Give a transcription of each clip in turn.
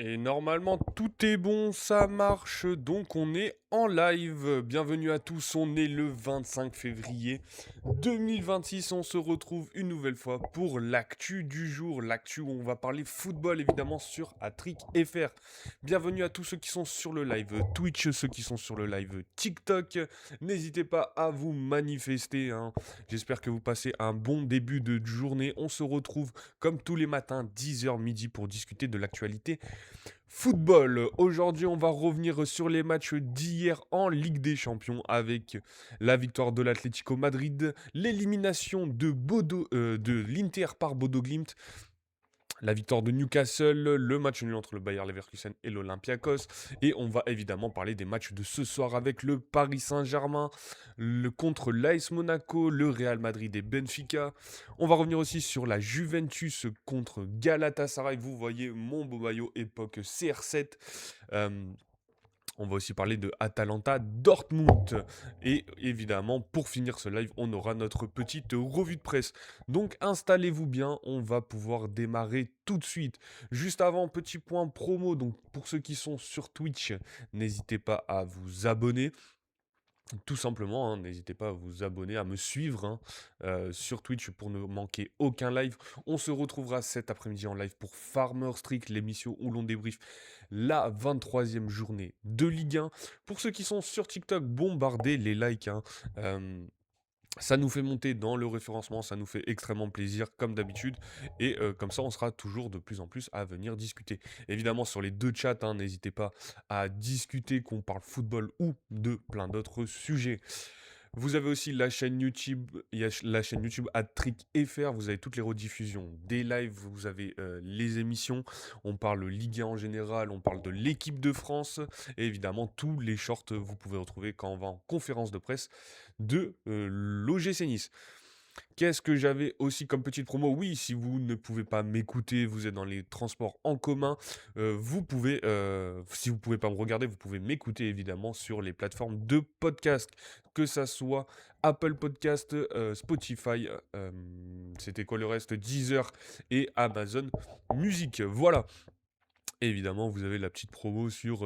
Et normalement, tout est bon, ça marche, donc on est en live. Bienvenue à tous, on est le 25 février 2026. On se retrouve une nouvelle fois pour l'actu du jour. L'actu où on va parler football, évidemment, sur Attrick FR. Bienvenue à tous ceux qui sont sur le live Twitch, ceux qui sont sur le live TikTok. N'hésitez pas à vous manifester, hein. J'espère que vous passez un bon début de journée. On se retrouve comme tous les matins, 10h midi, pour discuter de l'actualité football. Aujourd'hui, on va revenir sur les matchs d'hier en Ligue des Champions avec la victoire de l'Atlético Madrid, l'élimination de l'Inter par Bodo Glimt, la victoire de Newcastle, le match nul entre le Bayer Leverkusen et l'Olympiakos. Et on va évidemment parler des matchs de ce soir avec le Paris Saint-Germain, contre l'AS Monaco, le Real Madrid et Benfica. On va revenir aussi sur la Juventus contre Galatasaray. Vous voyez mon beau maillot époque CR7. Euh, on va aussi parler de Atalanta Dortmund. Et évidemment, pour finir ce live, on aura notre petite revue de presse. Donc installez-vous bien, on va pouvoir démarrer tout de suite. Juste avant, petit point promo. Donc pour ceux qui sont sur Twitch, n'hésitez pas à vous abonner. Tout simplement, hein, n'hésitez pas à vous abonner, à me suivre, hein, sur Twitch pour ne manquer aucun live. On se retrouvera cet après-midi en live pour Farmer Streak, l'émission où l'on débriefe la 23e journée de Ligue 1. Pour ceux qui sont sur TikTok, bombardez les likes, hein. Euh, Ça nous fait monter dans le référencement, ça nous fait extrêmement plaisir comme d'habitude. Et comme ça, on sera toujours de plus en plus à venir discuter. Évidemment, sur les deux chats, hein, n'hésitez pas à discuter, qu'on parle football ou de plein d'autres sujets. Vous avez aussi la chaîne YouTube, il y a la chaîne YouTube Attrick FR, vous avez toutes les rediffusions des lives, vous avez les émissions, on parle Ligue 1 en général, on parle de l'équipe de France, et évidemment tous les shorts vous pouvez retrouver quand on va en conférence de presse de l'OGC Nice. Qu'est-ce que j'avais aussi comme petite promo? Oui, si vous ne pouvez pas m'écouter, vous êtes dans les transports en commun, si vous pouvez pas me regarder, vous pouvez m'écouter évidemment sur les plateformes de podcast, que ça soit Apple Podcast, Spotify, c'était quoi le reste? Deezer et Amazon Music. Voilà. Et évidemment, vous avez la petite promo sur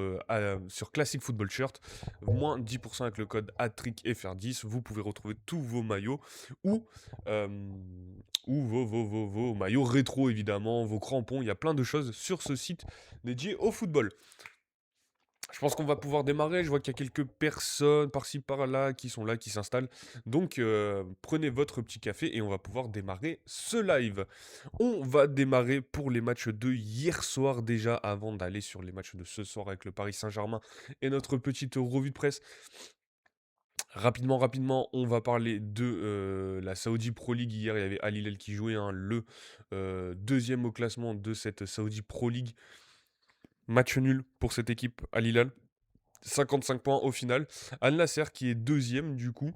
Classic Football Shirt. Moins 10% avec le code ATRICFR10. Vous pouvez retrouver tous vos maillots ou, euh, ou vos maillots rétro, évidemment, vos crampons. Il y a plein de choses sur ce site dédié au football. Je pense qu'on va pouvoir démarrer. Je vois qu'il y a quelques personnes par-ci par-là qui sont là, qui s'installent. Donc, prenez votre petit café et on va pouvoir démarrer ce live. On va démarrer pour les matchs de hier soir déjà, avant d'aller sur les matchs de ce soir avec le Paris Saint-Germain et notre petite revue de presse. Rapidement, on va parler de la Saudi Pro League. Hier, il y avait Al Hilal qui jouait, hein, le deuxième au classement de cette Saudi Pro League. Match nul pour cette équipe, Al Hilal. 55 points au final. Al Nasser qui est deuxième du coup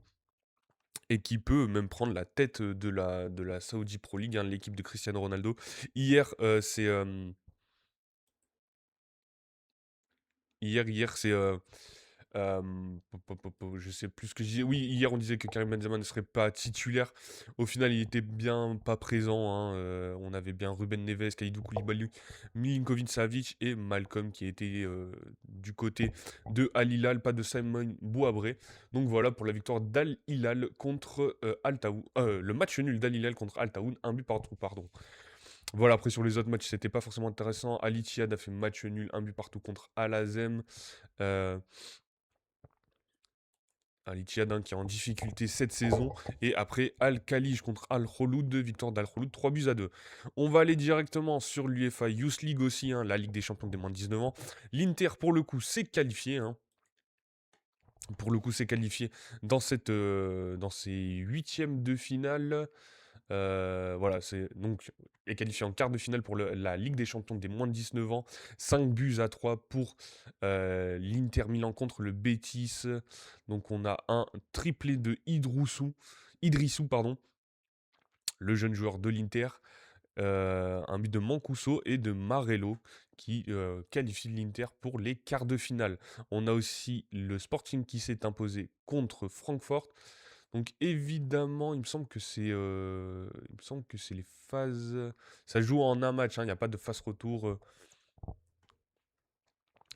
et qui peut même prendre la tête de la Saudi Pro League, hein, l'équipe de Cristiano Ronaldo. Hier, je sais plus ce que je disais. Oui, hier on disait que Karim Benzema ne serait pas titulaire. Au final, il était bien pas présent, hein. On avait bien Ruben Neves, Kalidou Koulibaly, Milinkovic Savic et Malcolm qui était du côté de Al Hilal, pas de Simon Bouabré. Donc voilà pour la victoire d'Al Hilal contre Al Taoun. Le match nul d'Al Hilal contre Al Taoun, un but partout, pardon. Voilà, après sur les autres matchs, c'était pas forcément intéressant. Al Ittihad a fait match nul, un but partout contre Al Azem. Euh, Al Ittihad, hein, qui est en difficulté cette saison. Et après, Al Khalij contre Al Kholoud, victoire d'Al Kholoud, 3 buts à 2. On va aller directement sur l'UEFA Youth League aussi, hein, la Ligue des champions des moins de 19 ans. L'Inter, pour le coup, s'est qualifié, hein. Pour le coup, s'est qualifié dans ces huitièmes de finale. Voilà, c'est donc est qualifié en quart de finale pour la Ligue des champions des moins de 19 ans. 5 buts à 3 pour l'Inter Milan contre le Betis. Donc on a un triplé de Idrissou, pardon, le jeune joueur de l'Inter. Un but de Mancuso et de Marello qui qualifie l'Inter pour les quarts de finale. On a aussi le Sporting qui s'est imposé contre Francfort. Donc évidemment, il me semble que c'est les phases. Ça joue en un match, hein, il n'y a pas de phase retour.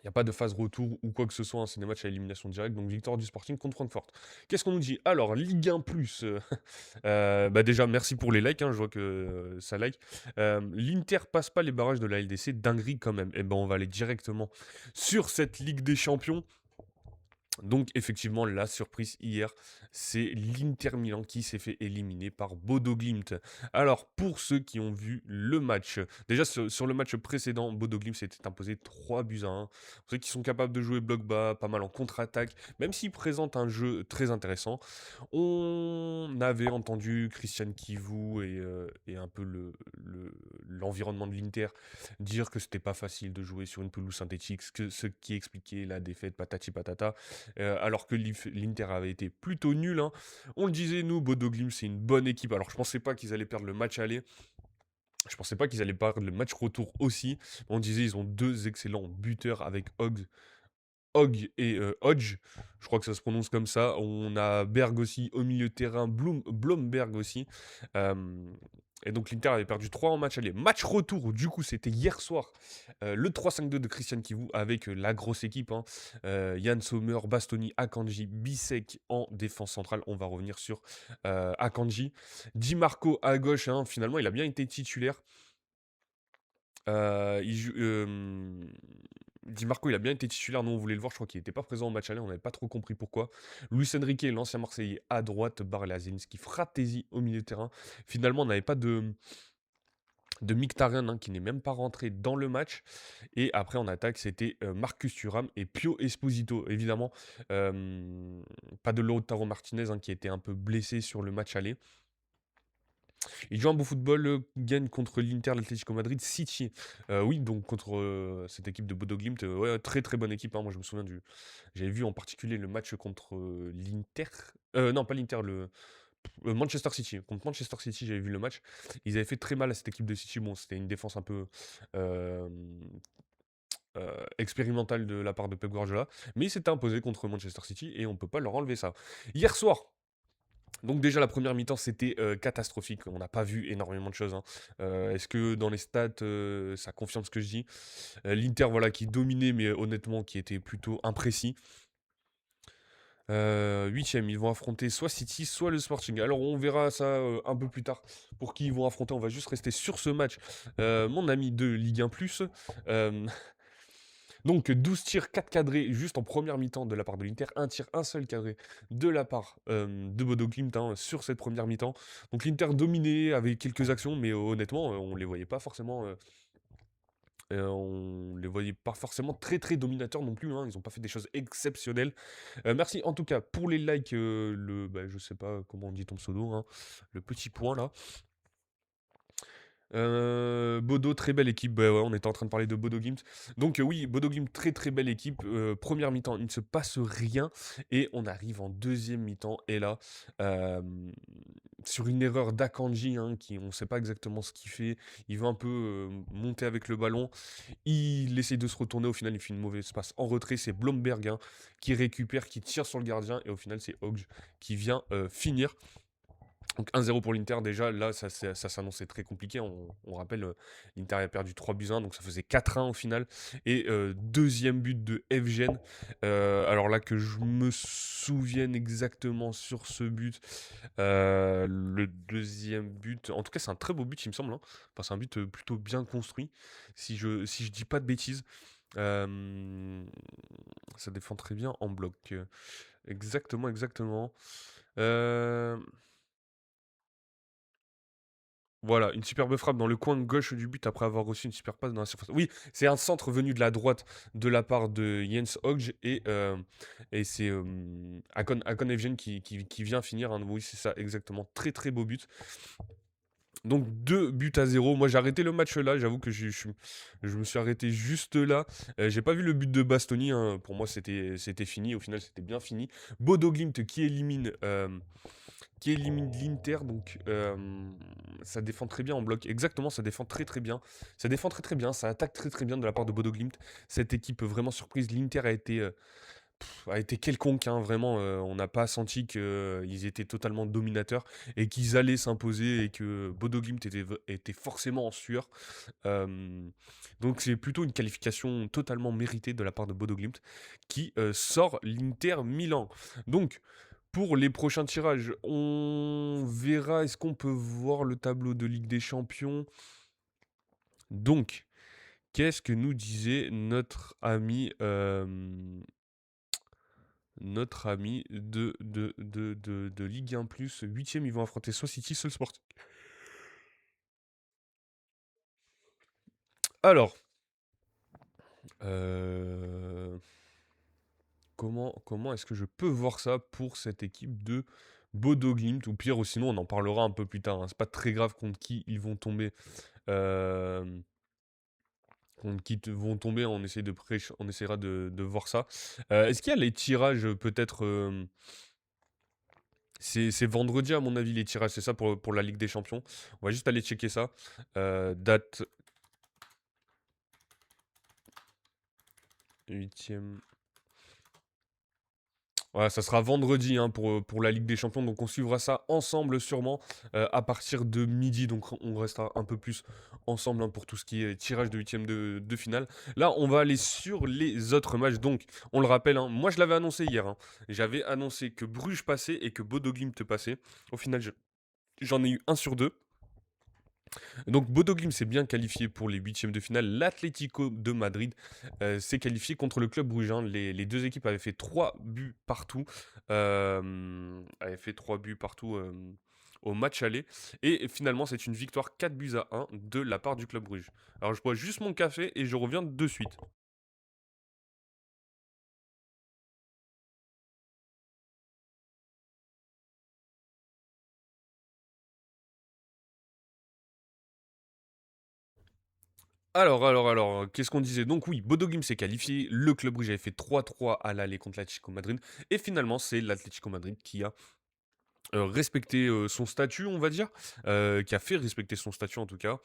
Il n'y a pas de phase retour ou quoi que ce soit, hein, c'est des matchs à élimination directe, donc victoire du Sporting contre Francfort. Qu'est-ce qu'on nous dit? Alors, Ligue 1 plus. Bah déjà, merci pour les likes, hein, je vois que ça like. L'Inter passe pas les barrages de la LDC, dinguerie quand même. Et ben, on va aller directement sur cette Ligue des Champions. Donc effectivement, la surprise hier, c'est l'Inter Milan qui s'est fait éliminer par Bodo Glimt. Alors pour ceux qui ont vu le match, déjà sur le match précédent, Bodo Glimt s'était imposé 3-1. Pour ceux qui sont capables de jouer bloc bas, pas mal en contre-attaque, même s'ils présentent un jeu très intéressant. On avait entendu Christian Kivu et un peu l'environnement de l'Inter dire que c'était pas facile de jouer sur une pelouse synthétique, ce qui expliquait la défaite patati patata. Alors que l'Inter avait été plutôt nul, hein. On le disait, nous, Bodo Glimt, c'est une bonne équipe. Alors, je pensais pas qu'ils allaient perdre le match aller. Je pensais pas qu'ils allaient perdre le match retour aussi. On disait, ils ont deux excellents buteurs avec Hogg et Hodge. Je crois que ça se prononce comme ça. On a Berg aussi au milieu de terrain, Blomberg aussi. Euh, et donc l'Inter avait perdu 3 en match aller. Match retour, du coup, c'était hier soir. Le 3-5-2 de Christian Kivu avec la grosse équipe, hein. Yann Sommer, Bastoni, Akanji, Bisek en défense centrale. On va revenir sur Akanji. Di Marco à gauche, hein, finalement, il a bien été titulaire. Di Marco, il a bien été titulaire. Nous, on voulait le voir. Je crois qu'il n'était pas présent au match aller. On n'avait pas trop compris pourquoi. Luis Enrique, l'ancien Marseillais, à droite. Barlazinski, Fratesi au milieu de terrain. Finalement, on n'avait pas de Mkhitaryan, hein, qui n'est même pas rentré dans le match. Et après, en attaque, c'était Marcus Thuram et Pio Esposito. Évidemment, pas de Lautaro Martinez, hein, qui était un peu blessé sur le match aller. Il joue un beau football, gagne contre l'Inter, l'Atlético Madrid, City. Oui, donc contre cette équipe de Bodo Glimt, ouais, très très bonne équipe, hein. Moi, je me souviens du. J'avais vu en particulier le match contre l'Inter. Non, pas l'Inter, le Manchester City. Contre Manchester City, j'avais vu le match. Ils avaient fait très mal à cette équipe de City. Bon, c'était une défense un peu euh, expérimentale de la part de Pep Guardiola. Mais ils s'étaient imposés contre Manchester City et on ne peut pas leur enlever ça. Hier soir. Donc déjà la première mi-temps c'était catastrophique, on n'a pas vu énormément de choses, hein. Est-ce que dans les stats ça confirme ce que je dis? L'Inter voilà qui dominait mais honnêtement qui était plutôt imprécis. Huitième, ils vont affronter soit City, soit le Sporting. Alors on verra ça un peu plus tard pour qui ils vont affronter. On va juste rester sur ce match. Mon ami de Ligue 1+, euh, donc 12 tirs, 4 cadrés juste en première mi-temps de la part de l'Inter, un tir, un seul cadré de la part de Bodo Glimt, hein, sur cette première mi-temps. Donc l'Inter dominé avec quelques actions, mais honnêtement, on les voyait pas forcément. On les voyait pas forcément très très dominateurs non plus, hein. Ils n'ont pas fait des choses exceptionnelles. Merci en tout cas pour les likes, je sais pas comment on dit ton pseudo, hein, le petit point là. Bodo, très belle équipe. Bah ouais, on était en train de parler de Bodo Glimt. Donc oui, Bodo Glimt, très très belle équipe. Première mi-temps, il ne se passe rien. Et on arrive en deuxième mi-temps. Et là, euh, sur une erreur d'Akanji, hein, on ne sait pas exactement ce qu'il fait. Il veut un peu monter avec le ballon. Il essaye de se retourner. Au final, il fait une mauvaise passe en retrait. C'est Blomberg, hein, qui récupère, qui tire sur le gardien. Et au final, c'est Hogg qui vient finir. Donc 1-0 pour l'Inter, déjà là ça s'annonçait très compliqué. On rappelle, l'Inter a perdu 3-1, donc ça faisait 4-1 au final. Et deuxième but de Evgen. Alors là que je me souvienne exactement sur ce but, le deuxième but, en tout cas c'est un très beau but il me semble, hein. Enfin, c'est un but plutôt bien construit, si je dis pas de bêtises. Euh, Ça défend très bien en bloc. Exactement, exactement. Euh, Voilà, une superbe frappe dans le coin gauche du but après avoir reçu une super passe dans la surface. Oui, c'est un centre venu de la droite de la part de Jens Hogg et c'est Akon Evgen qui vient finir, hein. Oui, c'est ça, exactement. Très très beau but. Donc 2 buts à 0. Moi j'ai arrêté le match là, j'avoue que je me suis arrêté juste là. J'ai pas vu le but de Bastoni, hein. Pour moi c'était fini, au final c'était bien fini. Bodo Glimt qui élimine l'Inter, donc ça défend très bien en bloc. Exactement, ça défend très très bien. Ça défend très très bien, ça attaque très très bien de la part de Bodo Glimt. Cette équipe vraiment surprise, l'Inter a été a été quelconque, hein, vraiment. On n'a pas senti qu'ils étaient totalement dominateurs et qu'ils allaient s'imposer et que Bodo Glimt était forcément en sueur. Euh, donc c'est plutôt une qualification totalement méritée de la part de Bodo Glimt qui sort l'Inter Milan. Donc pour les prochains tirages, on verra, est-ce qu'on peut voir le tableau de Ligue des Champions. Donc, qu'est-ce que nous disait notre ami de Ligue 1+, 8e, ils vont affronter soit City, soit le Sporting. Alors, euh, comment est-ce que je peux voir ça pour cette équipe de Bodo Glimt, ou pire, ou sinon on en parlera un peu plus tard, hein. C'est pas très grave contre qui ils vont tomber. euh, Contre qui vont tomber, on essaiera de voir ça. Est-ce qu'il y a les tirages peut-être c'est vendredi à mon avis les tirages, c'est ça pour la Ligue des Champions. On va juste aller checker ça. Date 8e. Ouais, ça sera vendredi, hein, pour la Ligue des Champions, donc on suivra ça ensemble sûrement à partir de midi, donc on restera un peu plus ensemble, hein, pour tout ce qui est tirage de huitième de finale. Là, on va aller sur les autres matchs, donc on le rappelle, hein, moi je l'avais annoncé hier, hein. J'avais annoncé que Bruges passait et que Bodo Glimt passait. Au final, j'en ai eu un sur deux. Donc Bodo Glimt s'est bien qualifié pour les huitièmes de finale. L'Atlético de Madrid s'est qualifié contre le club Bruges, hein. Les deux équipes avaient fait 3 buts partout. Au match aller. Et finalement, c'est une victoire 4 buts à 1 de la part du club Bruges. Alors je bois juste mon café et je reviens de suite. Alors, qu'est-ce qu'on disait? Donc oui, Bodo Glimt s'est qualifié, le club Bruges avait fait 3-3 à l'aller contre l'Atlético Madrid, et finalement c'est l'Atlético Madrid qui a respecter son statut, on va dire, qui a fait respecter son statut en tout cas.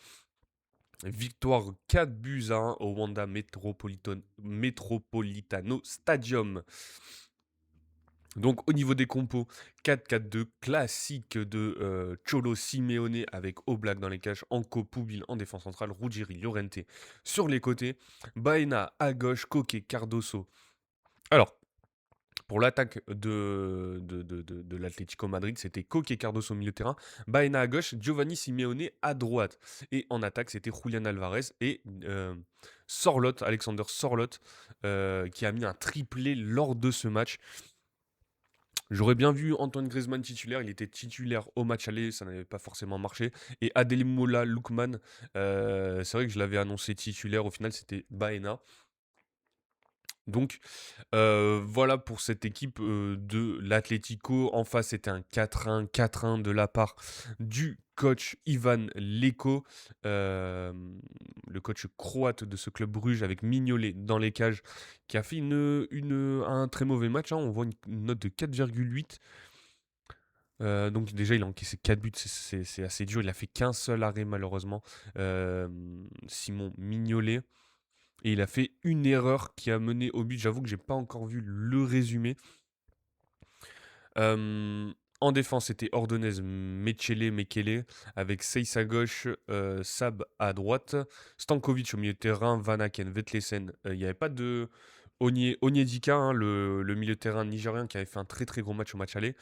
Victoire 4 buts à 1 au Wanda Metropolitano Stadium. Donc au niveau des compos, 4-4-2, classique de Cholo Simeone avec Oblak dans les cages, Anko Poubil en défense centrale, Ruggieri, Llorente sur les côtés, Baena à gauche, Koke, Cardoso. Alors, pour l'attaque de l'Atlético Madrid, c'était Coque et Cardoso au milieu de terrain, Baena à gauche, Giovanni Simeone à droite. Et en attaque, c'était Julian Alvarez et Sorloth, Alexander Sorloth, qui a mis un triplé lors de ce match. J'aurais bien vu Antoine Griezmann titulaire, il était titulaire au match aller, ça n'avait pas forcément marché. Et Ademola Lookman, c'est vrai que je l'avais annoncé titulaire, au final c'était Baena. Donc voilà pour cette équipe de l'Atlético. En face, c'était un 4-1, 4-1 de la part du coach Ivan Leko, le coach croate de ce club Bruges avec Mignolet dans les cages, qui a fait un très mauvais match, hein. On voit une note de 4,8. Donc déjà, il a encaissé 4 buts, c'est assez dur. Il a fait qu'un seul arrêt malheureusement. Simon Mignolet. Et il a fait une erreur qui a mené au but. J'avoue que j'ai pas encore vu le résumé. Euh, En défense, c'était Ordonez, Mechele, Mekele, avec Seyss à gauche, Sab à droite, Stankovic au milieu de terrain, Van Aken, Vetlesen. Il n'y avait pas de Onyedika, hein, le milieu de terrain nigérien qui avait fait un très très gros match au match aller.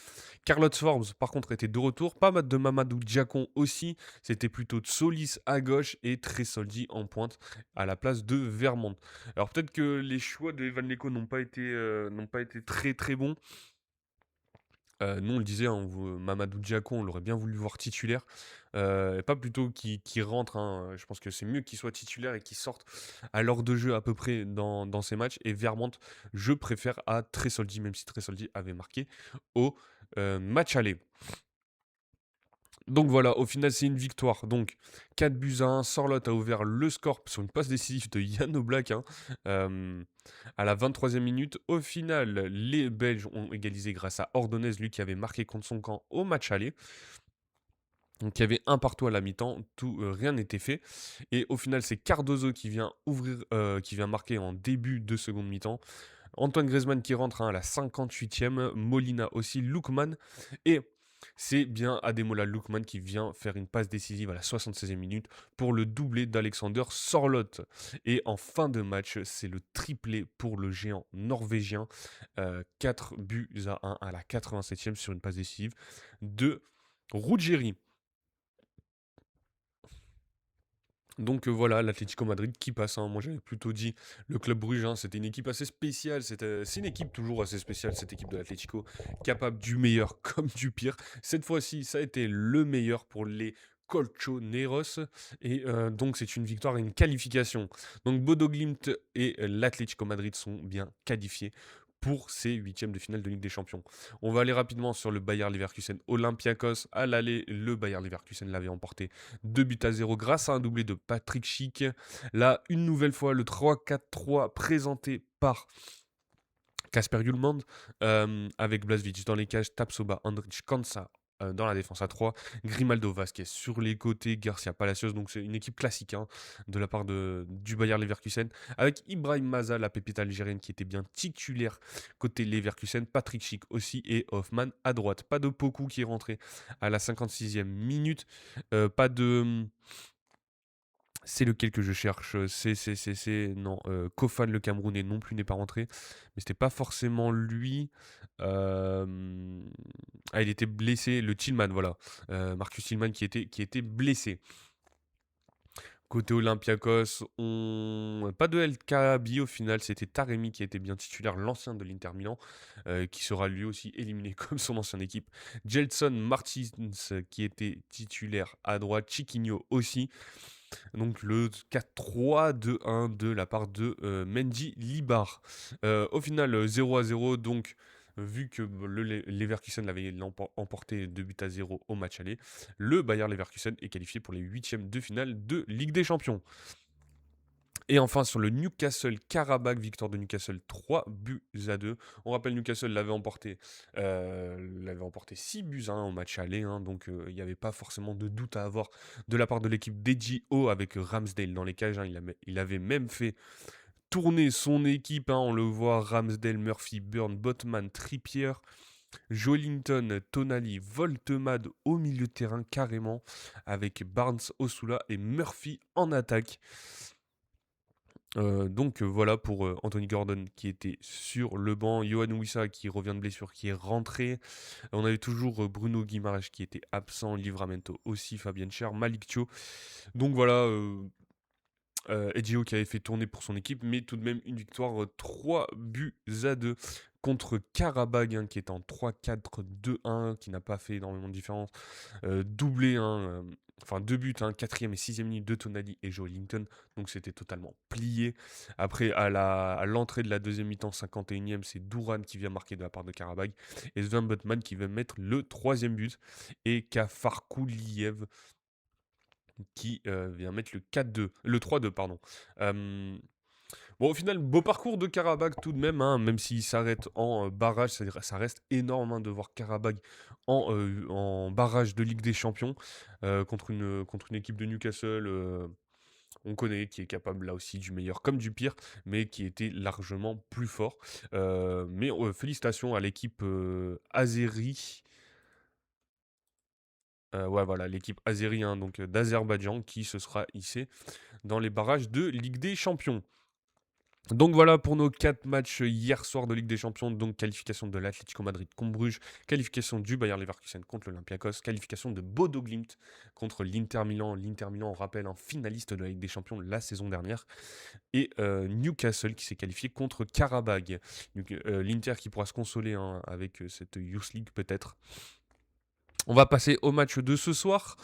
Carlotte Forbes, par contre, était de retour. Pas mal de Mamadou Diakon aussi. C'était plutôt Solis à gauche et Tresoldi en pointe à la place de Vermont. Alors peut-être que les choix de Evan Leko n'ont pas été très très bons. Nous, on le disait, hein, Mamadou Diakon, on l'aurait bien voulu voir titulaire. Et pas plutôt qu'il rentre, hein. Je pense que c'est mieux qu'il soit titulaire et qu'il sorte à l'heure de jeu à peu près dans ces matchs. Et Vermont, je préfère à Tresoldi, même si Tresoldi avait marqué au match aller. Donc voilà, au final, c'est une victoire. Donc 4 buts à 1. Sorloth a ouvert le score sur une passe décisive de Jan Oblak, hein, à la 23e minute. Au final, les Belges ont égalisé grâce à Ordonez, lui qui avait marqué contre son camp au match aller. Donc il y avait un partout à la mi-temps, rien n'était fait. Et au final, c'est Cardozo qui vient marquer en début de seconde mi-temps. Antoine Griezmann qui rentre à la 58e, Molina aussi, Lookman. Et c'est bien Ademola Lookman qui vient faire une passe décisive à la 76e minute pour le doublé d'Alexander Sorloth. Et en fin de match, c'est le triplé pour le géant norvégien. 4 buts à 1 à la 87e sur une passe décisive de Ruggieri. Donc voilà, l'Atlético Madrid qui passe, hein. Moi j'avais plutôt dit le Club Brugge, hein, c'était une équipe assez spéciale. C'est une équipe toujours assez spéciale, cette équipe de l'Atlético, capable du meilleur comme du pire. Cette fois-ci, ça a été le meilleur pour les Colchoneros. Et donc c'est une victoire et une qualification. Donc Bodo Glimt et l'Atlético Madrid sont bien qualifiés pour ces huitièmes de finale de Ligue des Champions. On va aller rapidement sur le Bayer Leverkusen Olympiakos. À l'aller, le Bayer Leverkusen l'avait emporté 2 buts à 0 grâce à un doublé de Patrick Schick. Là, une nouvelle fois, le 3-4-3 présenté par Kasper Julmand avec Blažević dans les cages, Tapsoba, Andrich, Kansa dans la défense à 3, Grimaldo Vasquez sur les côtés, Garcia Palacios, donc c'est une équipe classique hein, de la part du Bayer Leverkusen, avec Ibrahim Maza, la pépite algérienne qui était bien titulaire côté Leverkusen, Patrick Schick aussi et Hoffman à droite. Pas de Poku qui est rentré à la 56e minute, pas de... C'est lequel que je cherche? Non, Kofan le Camerounais non plus n'est pas rentré. Mais c'était pas forcément lui. Ah, il était blessé. Le Tillman, voilà. Marcus Tillman qui était blessé. Côté Olympiakos, pas de El Kaabi au final, c'était Taremi qui était bien titulaire, l'ancien de l'Inter Milan, qui sera lui aussi éliminé comme son ancienne équipe. Gelson Martins qui était titulaire à droite, Chiquinho aussi. Donc le 4-3-2-1 de la part de Mendy Libar. Au final, 0-0, donc vu que le Leverkusen l'avait emporté 2 buts à 0 au match aller, le Bayer Leverkusen est qualifié pour les huitièmes de finale de Ligue des Champions. Et enfin, sur le Newcastle Karabakh, victoire de Newcastle 3 buts à 2. On rappelle, Newcastle l'avait emporté 6 buts à 1 au match aller. Hein, donc, il n'y avait pas forcément de doute à avoir de la part de l'équipe d'Edgy-O avec Ramsdale dans les cages. Hein, il avait même fait tourner son équipe. Hein, on le voit, Ramsdale, Murphy, Burn, Botman, Trippier, Joelinton, Tonali, Voltemade au milieu de terrain carrément, avec Barnes, Osula et Murphy en attaque. Donc voilà pour Anthony Gordon qui était sur le banc, Yohan Wissa qui revient de blessure, qui est rentré. On avait toujours Bruno Guimaraes qui était absent, Livramento aussi, Fabien Cher, Malik Thio. Donc voilà, Edgio qui avait fait tourner pour son équipe, mais tout de même une victoire 3 buts à 2 contre Karabag hein, qui est en 3-4-2-1, qui n'a pas fait énormément de différence. Doublé, hein, enfin 2 buts, hein, 4e et 6e minute de Tonali et Joelinton, donc c'était totalement plié. Après, à l'entrée de la deuxième mi-temps, 51e, c'est Douran qui vient marquer de la part de Karabag, et Sven Botman qui va mettre le 3e but, et Kafarkouliev qui vient mettre le 4-2, le 3-2, pardon. Bon, au final, beau parcours de Karabakh tout de même, hein, même s'il s'arrête en barrage, ça reste énorme hein, de voir Karabakh en barrage de Ligue des Champions contre une équipe de Newcastle. On connaît, qui est capable là aussi du meilleur comme du pire, mais qui était largement plus fort. Mais félicitations à l'équipe Azeri. Ouais, voilà, l'équipe Azeri hein, donc d'Azerbaïdjan qui se sera hissée dans les barrages de Ligue des Champions. Donc voilà pour nos 4 matchs hier soir de Ligue des Champions. Donc qualification de l'Atlético Madrid contre Bruges, qualification du Bayer Leverkusen contre l'Olympiakos, qualification de Bodo Glimt contre l'Inter Milan. L'Inter Milan, on rappelle, un finaliste de la Ligue des Champions la saison dernière. Et Newcastle qui s'est qualifié contre Karabag. L'Inter qui pourra se consoler hein, avec cette Youth League peut-être. On va passer au match de ce soir.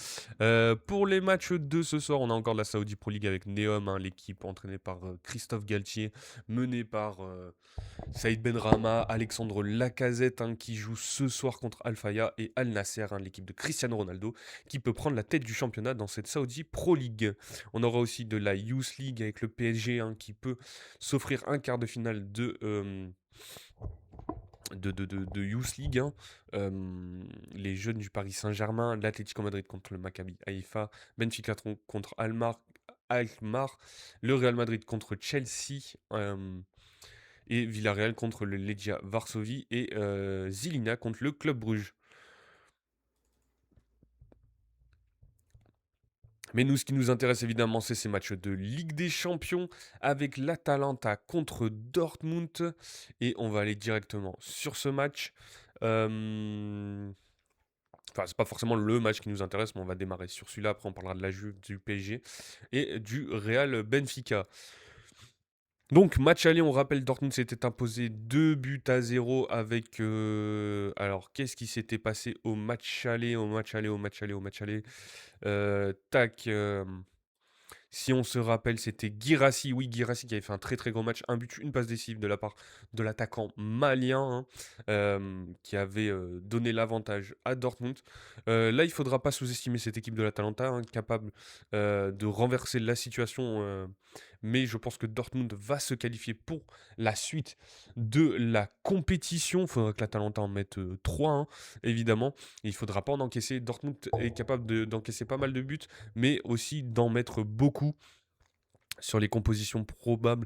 Pour les matchs de ce soir, on a encore la Saudi Pro League avec Neom, hein, l'équipe entraînée par Christophe Galtier, menée par Saïd Benrahma, Alexandre Lacazette, hein, qui joue ce soir contre Al-Faya, et Al Nasser, hein, l'équipe de Cristiano Ronaldo, qui peut prendre la tête du championnat dans cette Saudi Pro League. On aura aussi de la Youth League avec le PSG, hein, qui peut s'offrir un quart de finale de Youth League, hein. Les jeunes du Paris Saint-Germain, l'Atlético Madrid contre le Maccabi Haïfa, Benfica contre Alkmaar, le Real Madrid contre Chelsea, Et Villarreal contre le Legia Varsovie et Žilina contre le Club Bruges. Mais nous, ce qui nous intéresse évidemment, c'est ces matchs de Ligue des Champions avec l'Atalanta contre Dortmund. Et on va aller directement sur ce match. Enfin, c'est pas forcément le match qui nous intéresse, mais on va démarrer sur celui-là. Après, on parlera de la Juve, du PSG et du Real Benfica. Donc, match aller, on rappelle, Dortmund s'était imposé 2 buts à 0 avec... alors, qu'est-ce qui s'était passé au match aller, tac. Si on se rappelle, c'était Guirassy. Oui, Guirassy qui avait fait un très très gros match. Un but, une passe décisive de la part de l'attaquant malien, hein, qui avait donné l'avantage à Dortmund. Là, il ne faudra pas sous-estimer cette équipe de l'Atalanta, hein, capable de renverser la situation. Mais je pense que Dortmund va se qualifier pour la suite de la compétition. Il faudra que l'Atalanta en mette 3, hein, évidemment. Et il ne faudra pas en encaisser. Dortmund est capable d'encaisser pas mal de buts, mais aussi d'en mettre beaucoup sur les compositions probables.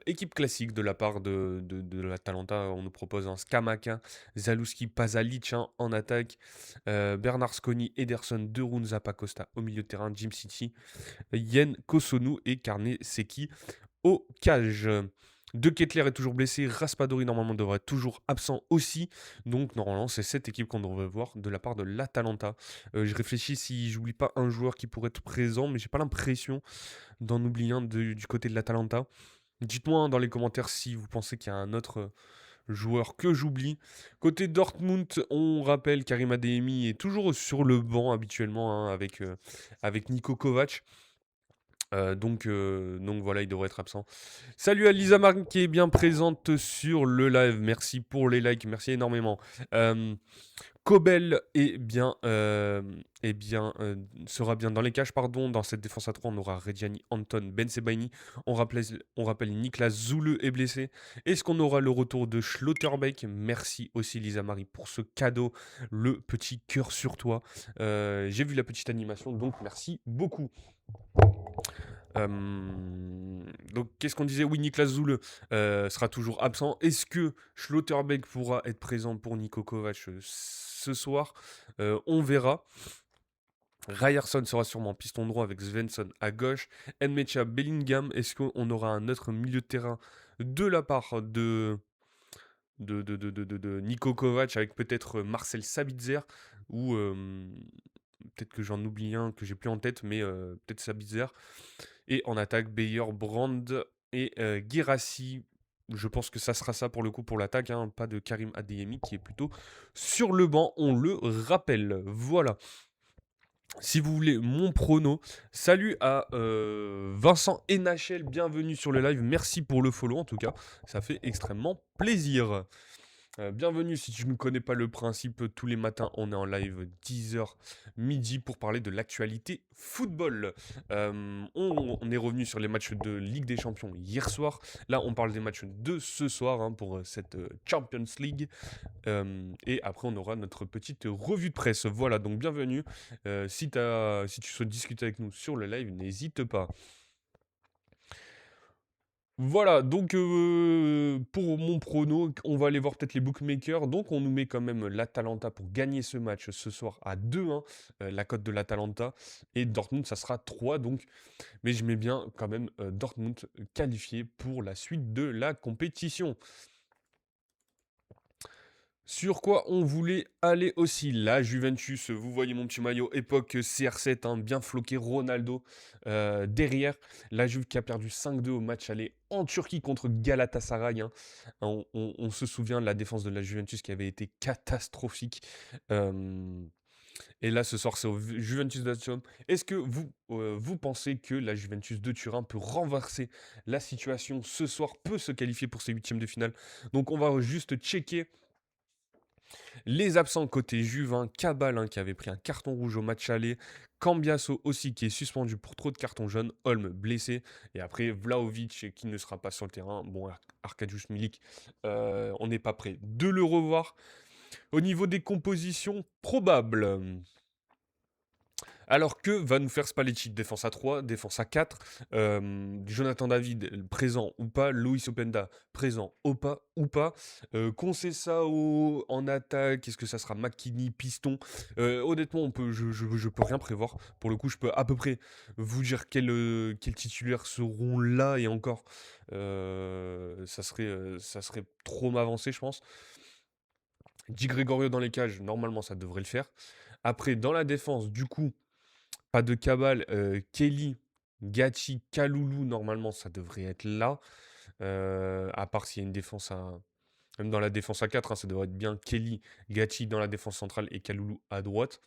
Équipe classique de la part de l'Atalanta. On nous propose un Scamacca, Zalewski, Pasalic, hein, en attaque, Bernard Sconi, Ederson, De Roon, Zappacosta au milieu de terrain, Jim City, Yen Kosunu et Carne Seki au cage. De Ketelaere est toujours blessé, Raspadori normalement devrait être toujours absent aussi. Donc normalement c'est cette équipe qu'on devrait voir de la part de l'Atalanta. Je réfléchis si j'oublie pas un joueur qui pourrait être présent, mais j'ai pas l'impression d'en oublier un du côté de l'Atalanta. Dites-moi, hein, dans les commentaires si vous pensez qu'il y a un autre joueur que j'oublie. Côté Dortmund, on rappelle Karim Adeyemi est toujours sur le banc habituellement, hein, avec Niko Kovac. Donc voilà, il devrait être absent. Salut à Lisa Marine qui est bien présente sur le live. Merci pour les likes, merci énormément. Kobel sera bien dans les cages, pardon. Dans cette défense à 3, on aura Reggiani, Anton, Ben Sebaini. On rappelle Niklas Zule est blessé. Est-ce qu'on aura le retour de Schlotterbeck? Merci aussi Lisa Marie pour ce cadeau, le petit cœur sur toi. J'ai vu la petite animation, donc merci beaucoup. Donc, qu'est-ce qu'on disait? Oui, Niklas Zule sera toujours absent. Est-ce que Schlotterbeck pourra être présent pour Niko Kovac ce soir? On verra. Ryerson sera sûrement piston droit avec Svensson à gauche. Nmecha, Bellingham. Est-ce qu'on aura un autre milieu de terrain de la part de Niko Kovac avec peut-être Marcel Sabitzer ou peut-être que j'en oublie un que j'ai plus en tête, mais peut-être Sabitzer. Et en attaque, Beyer, Brand et Guirassy. Je pense que ça sera ça pour le coup pour l'attaque, hein. Pas de Karim Adeyemi qui est plutôt sur le banc, on le rappelle. Voilà. Si vous voulez mon prono, salut à Vincent NHL, bienvenue sur le live. Merci pour le follow en tout cas, ça fait extrêmement plaisir. Bienvenue si tu ne connais pas le principe, tous les matins on est en live 10h midi pour parler de l'actualité football. On est revenu sur les matchs de Ligue des Champions hier soir. Là on parle des matchs de ce soir, hein, pour cette Champions League. Et après on aura notre petite revue de presse. Voilà, donc bienvenue. Si tu souhaites discuter avec nous sur le live, n'hésite pas. Voilà, donc pour mon prono, on va aller voir peut-être les bookmakers. Donc on nous met quand même l'Atalanta pour gagner ce match ce soir à 2-1, la cote de l'Atalanta. Et Dortmund, ça sera 3 donc. Mais je mets bien quand même Dortmund qualifié pour la suite de la compétition. Sur quoi on voulait aller aussi, la Juventus, vous voyez mon petit maillot, époque CR7, hein, bien floqué, Ronaldo derrière. La Juve qui a perdu 5-2 au match aller en Turquie contre Galatasaray, hein. On se souvient de la défense de la Juventus qui avait été catastrophique. Et là, ce soir, c'est au Juventus d'Azium. Est-ce que vous pensez que la Juventus de Turin peut renverser la situation ce soir, peut se qualifier pour ces huitièmes de finale? Donc on va juste checker les absents côté Juve, hein, Cabal, hein, qui avait pris un carton rouge au match aller, Cambiasso aussi qui est suspendu pour trop de cartons jaunes, Holm blessé, et après Vlahovic qui ne sera pas sur le terrain. Bon, Arkadiusz Milik, on n'est pas prêt de le revoir. Au niveau des compositions probables, Alors que va nous faire Spalletti? Défense à 3, défense à 4, Jonathan David, présent ou pas, Luis Openda, présent ou pas, Conceição en attaque, est-ce que ça sera McKennie, Piston? Honnêtement, je peux rien prévoir. Pour le coup, je peux à peu près vous dire quels titulaires seront là et encore, ça serait trop m'avancer, je pense. Di Gregorio dans les cages, normalement, ça devrait le faire. Après, dans la défense, du coup, pas de cabale, Kelly, Gachi, Kaloulou, normalement, ça devrait être là. À part s'il y a une défense à. Même dans la défense à 4, hein, ça devrait être bien Kelly, Gachi dans la défense centrale et Kaloulou à droite.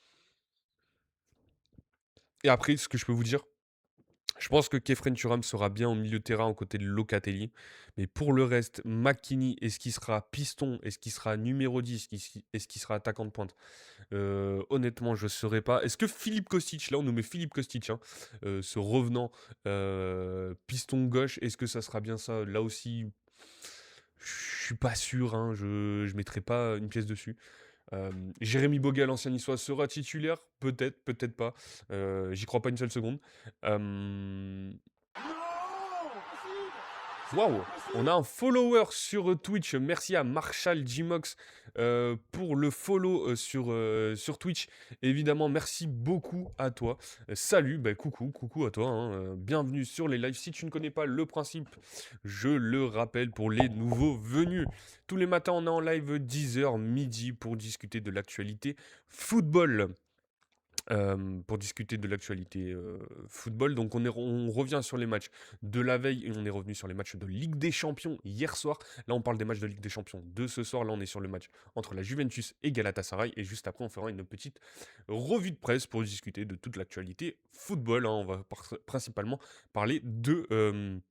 Et après, ce que je peux vous dire, je pense que Kefren Turam sera bien au milieu de terrain aux côtés de Locatelli. Mais pour le reste, McKinney, est-ce qu'il sera piston? Est-ce qu'il sera numéro 10? Est-ce qu'il sera attaquant de pointe? Honnêtement, je ne saurais pas. Est-ce que Philippe Kostic, là on nous met Philippe Kostic, hein, ce revenant piston gauche, est-ce que ça sera bien ça? Là aussi, je suis pas sûr, hein, je ne mettrai pas une pièce dessus. Jérémy Boga, l'ancien niçois, sera titulaire? Peut-être, peut-être pas. J'y crois pas une seule seconde. Euh, Waouh, on a un follower sur Twitch. Merci à Marshall Gmox pour le follow sur Twitch. Évidemment, merci beaucoup à toi. Salut, bah, coucou à toi, hein. Bienvenue sur les lives. Si tu ne connais pas le principe, je le rappelle pour les nouveaux venus. Tous les matins, on est en live 10h midi pour discuter de l'actualité football. Pour discuter de l'actualité football. Donc on revient sur les matchs de la veille et on est revenu sur les matchs de Ligue des Champions hier soir. Là on parle des matchs de Ligue des Champions de ce soir. Là on est sur le match entre la Juventus et Galatasaray. Et juste après on fera une petite revue de presse pour discuter de toute l'actualité football, hein. On va principalement parler de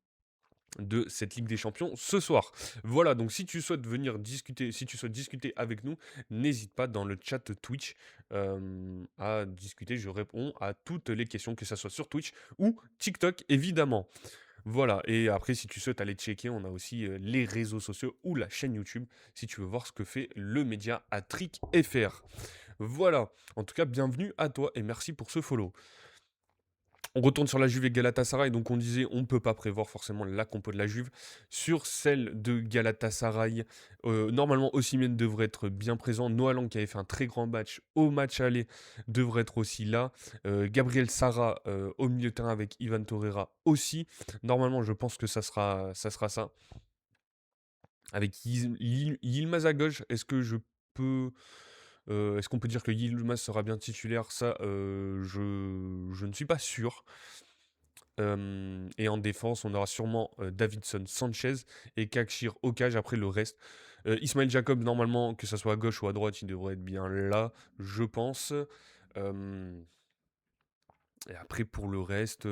cette Ligue des Champions ce soir. Voilà, donc si tu souhaites venir discuter, si tu souhaites discuter avec nous, n'hésite pas dans le chat Twitch à discuter. Je réponds à toutes les questions, que ce soit sur Twitch ou TikTok, évidemment. Voilà, et après, si tu souhaites aller checker, on a aussi les réseaux sociaux ou la chaîne YouTube, si tu veux voir ce que fait le média à Trick FR. Voilà, en tout cas, bienvenue à toi et merci pour ce follow. On retourne sur la Juve et Galatasaray, donc on disait on ne peut pas prévoir forcément la compo de la Juve. Sur celle de Galatasaray, normalement Osimhen devrait être bien présent. Noah Lang qui avait fait un très grand match au match aller devrait être aussi là. Gabriel Sara au milieu de terrain avec Ivan Torreira aussi. Normalement je pense que ça sera ça. Avec Yilmaz à gauche, est-ce que je peux... est-ce qu'on peut dire que Yilmaz sera bien titulaire? Ça, je ne suis pas sûr. Et en défense, on aura sûrement Davinson Sanchez et Kakshir au cage. Après le reste, Ismail Jacob, normalement, que ça soit à gauche ou à droite, il devrait être bien là, je pense. Et après, pour le reste,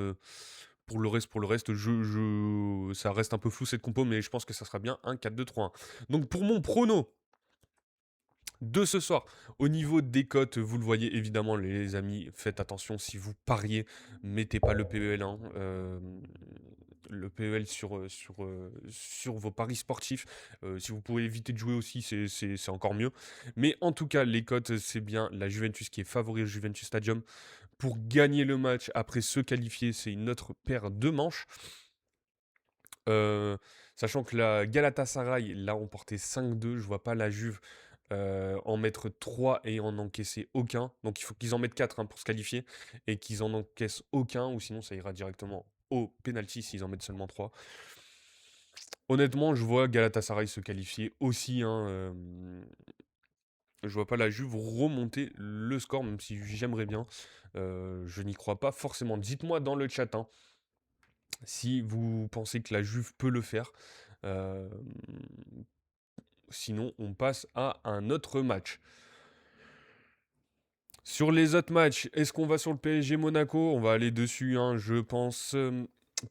ça reste un peu flou cette compo, mais je pense que ça sera bien un 4-2-3-1. Donc pour mon prono de ce soir, au niveau des cotes, vous le voyez évidemment, les amis, faites attention si vous pariez, mettez pas le PEL, hein, le PEL sur vos paris sportifs. Si vous pouvez éviter de jouer aussi, c'est encore mieux. Mais en tout cas, les cotes, c'est bien la Juventus qui est favori au Juventus Stadium. Pour gagner le match, après se qualifier, c'est une autre paire de manches. Sachant que la Galatasaray l'a emporté 5-2, je vois pas la Juve en mettre 3 et en encaisser aucun. Donc il faut qu'ils en mettent 4 hein, pour se qualifier et qu'ils en encaissent aucun, ou sinon ça ira directement au penalty s'ils en mettent seulement 3. Honnêtement, je vois Galatasaray se qualifier aussi, hein, je vois pas la Juve remonter le score, même si j'aimerais bien. Je n'y crois pas forcément. Dites-moi dans le chat hein, si vous pensez que la Juve peut le faire. Euh, Sinon, on passe à un autre match. Sur les autres matchs, est-ce qu'on va sur le PSG Monaco? On va aller dessus, hein, je pense.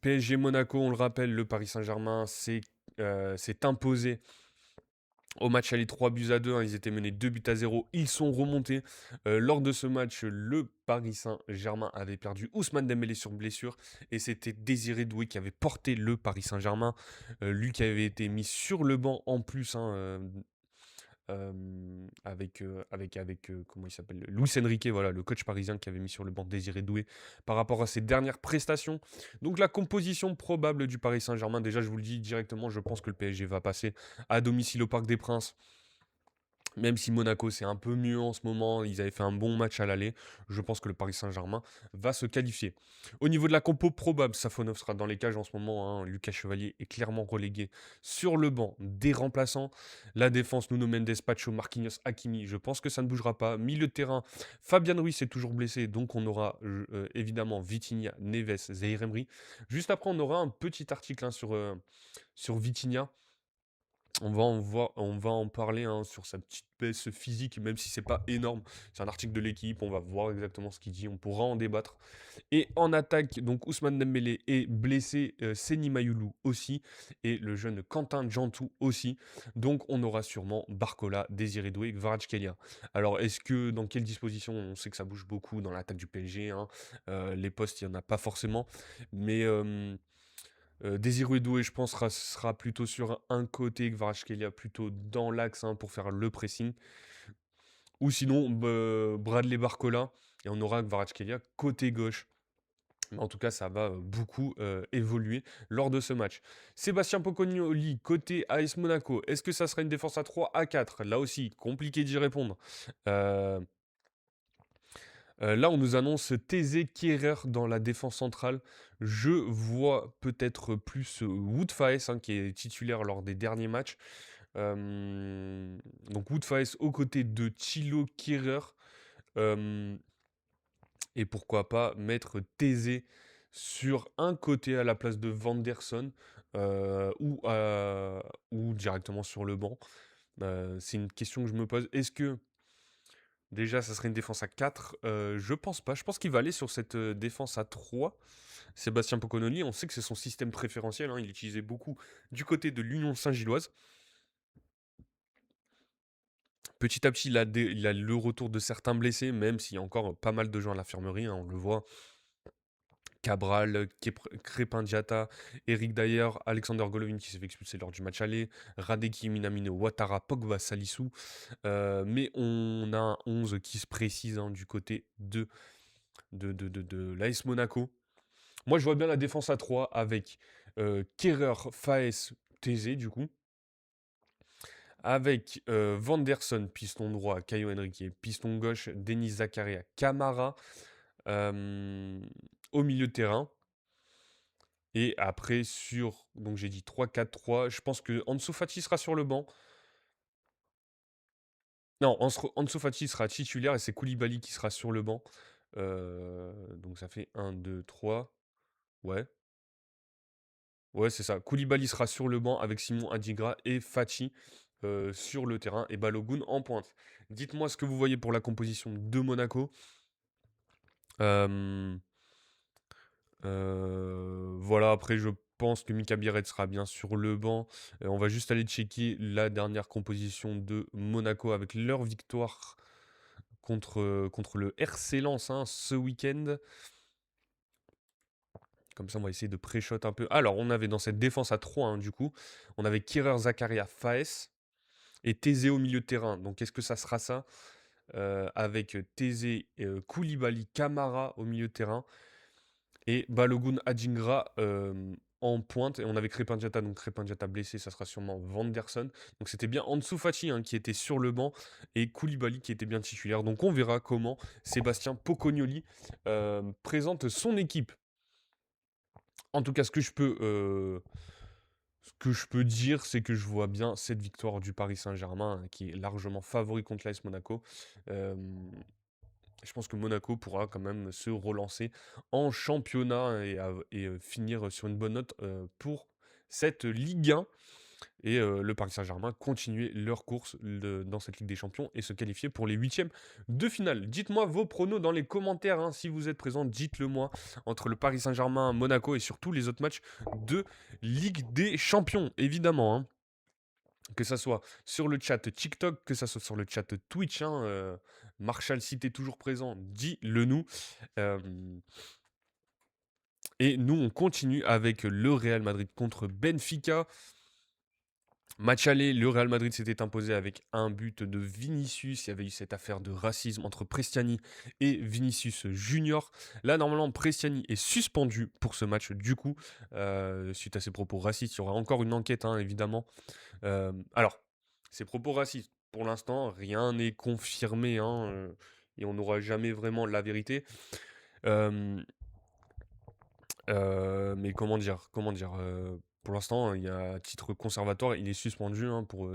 PSG Monaco, on le rappelle, le Paris Saint-Germain s'est imposé au match aller 3-2, hein, ils étaient menés 2-0, ils sont remontés. Lors de ce match, le Paris Saint-Germain avait perdu Ousmane Dembélé sur blessure et c'était Désiré Doué qui avait porté le Paris Saint-Germain. Lui qui avait été mis sur le banc en plus, hein, comment il s'appelle? Luis Enrique, voilà, le coach parisien qui avait mis sur le banc Désiré Doué par rapport à ses dernières prestations. Donc la composition probable du Paris Saint-Germain, déjà je vous le dis directement, je pense que le PSG va passer à domicile au Parc des Princes. Même si Monaco, c'est un peu mieux en ce moment, ils avaient fait un bon match à l'aller, je pense que le Paris Saint-Germain va se qualifier. Au niveau de la compo probable, Safonov sera dans les cages en ce moment, hein. Lucas Chevalier est clairement relégué sur le banc des remplaçants. La défense, Nuno Mendes, Pacho, Marquinhos, Hakimi, je pense que ça ne bougera pas. Milieu de terrain, Fabian Ruiz est toujours blessé, donc on aura évidemment Vitinha, Neves, Zaïre Emery. Juste après, on aura un petit article, hein, sur Vitinha. On va en parler, hein, sur sa petite baisse physique, même si c'est pas énorme. C'est un article de l'équipe, on va voir exactement ce qu'il dit, on pourra en débattre. Et en attaque, donc Ousmane Dembélé est blessé, Seny Mayulu aussi, et le jeune Quentin Djantou aussi. Donc on aura sûrement Barcola, Désiré Doué, Kvaratskhelia. Alors dans quelle disposition? On sait que ça bouge beaucoup dans l'attaque du PSG, hein. Les postes, il n'y en a pas forcément. Mais Désiré Doué, je pense, sera plutôt sur un côté, Kvaratskhelia plutôt dans l'axe, hein, pour faire le pressing. Ou sinon, Bradley Barcola, et on aura Kvaratskhelia côté gauche. Mais en tout cas, ça va beaucoup évoluer lors de ce match. Sébastien Pocognoli, côté AS Monaco, est-ce que ça sera une défense à 3, à 4? Là aussi, compliqué d'y répondre. Euh, Là, on nous annonce Thésée Kehrer dans la défense centrale. Je vois peut-être plus Wout Faes, hein, qui est titulaire lors des derniers matchs. Donc Wout Faes aux côtés de Thilo Kehrer. Euh, et pourquoi pas mettre Thésée sur un côté à la place de Vanderson, ou directement sur le banc. C'est une question que je me pose. Est-ce que déjà, ça serait une défense à 4? Je pense pas. Je pense qu'il va aller sur cette défense à 3. Sébastien Poconoli, on sait que c'est son système préférentiel, hein. Il l'utilisait beaucoup du côté de l'Union Saint-Gilloise. Petit à petit, il a le retour de certains blessés, même s'il y a encore pas mal de gens à l'infirmerie, hein, on le voit. Cabral, Crépin Diatta, Eric Dyer, Alexander Golovin qui s'est fait expulser lors du match aller, Radeki Minamino, Ouattara, Pogba, Salissou. Mais on a un 11 qui se précise, hein, du côté de l'AS Monaco. Moi, je vois bien la défense à 3 avec Kehrer, Faes, Thésée, du coup. Avec Vanderson, piston droit, Caio Henrique, piston gauche, Denis Zakaria, Camara, au milieu de terrain. Et après, donc j'ai dit 3-4-3, je pense que Ansu Fati sera sur le banc. Non, Ansu Fati sera titulaire et c'est Koulibaly qui sera sur le banc. Donc ça fait 1, 2, 3. Ouais. Ouais, c'est ça. Koulibaly sera sur le banc avec Simon Adigra et Fati sur le terrain et Balogun en pointe. Dites-moi ce que vous voyez pour la composition de Monaco. Euh, voilà, après, je pense que Mika Biarritz sera bien sur le banc. On va juste aller checker la dernière composition de Monaco avec leur victoire contre le RC Lens, hein, ce week-end. Comme ça, on va essayer de pré-shot un peu. Alors, on avait dans cette défense à 3, hein, du coup, on avait Kehrer, Zakaria, Faes et Thésée au milieu de terrain. Donc, est-ce que ça sera ça? Avec Thésée, Koulibaly, Camara au milieu de terrain et Balogun, Adingra en pointe. Et on avait Crépin Diatta, donc Crépin Diatta blessé, ça sera sûrement Vanderson. Donc, c'était bien Ansu Fati, hein, qui était sur le banc et Koulibaly qui était bien titulaire. Donc, on verra comment Sébastien Pocognoli présente son équipe. En tout cas, ce que je peux dire, c'est que je vois bien cette victoire du Paris Saint-Germain, hein, qui est largement favori contre l'AS Monaco. Euh, je pense que Monaco pourra quand même se relancer en championnat et finir sur une bonne note pour cette Ligue 1. Et le Paris Saint-Germain continuer leur course dans cette Ligue des Champions et se qualifier pour les huitièmes de finale. Dites-moi vos pronos dans les commentaires, hein, si vous êtes présents, dites-le moi, entre le Paris Saint-Germain, Monaco et surtout les autres matchs de Ligue des Champions, évidemment, hein. Que ça soit sur le chat TikTok, que ça soit sur le chat Twitch, hein, Marshall, si tu es toujours présent, dis-le nous. Euh, et nous, on continue avec le Real Madrid contre Benfica. Match aller, le Real Madrid s'était imposé avec un but de Vinicius. Il y avait eu cette affaire de racisme entre Prestiani et Vinicius Junior. Là, normalement, Prestiani est suspendu pour ce match. Du coup, suite à ses propos racistes, il y aura encore une enquête, hein, évidemment. Alors, ces propos racistes, pour l'instant, rien n'est confirmé, hein, et on n'aura jamais vraiment la vérité. Euh, mais comment dire, pour l'instant, il y a à titre conservatoire, il est suspendu, hein, pour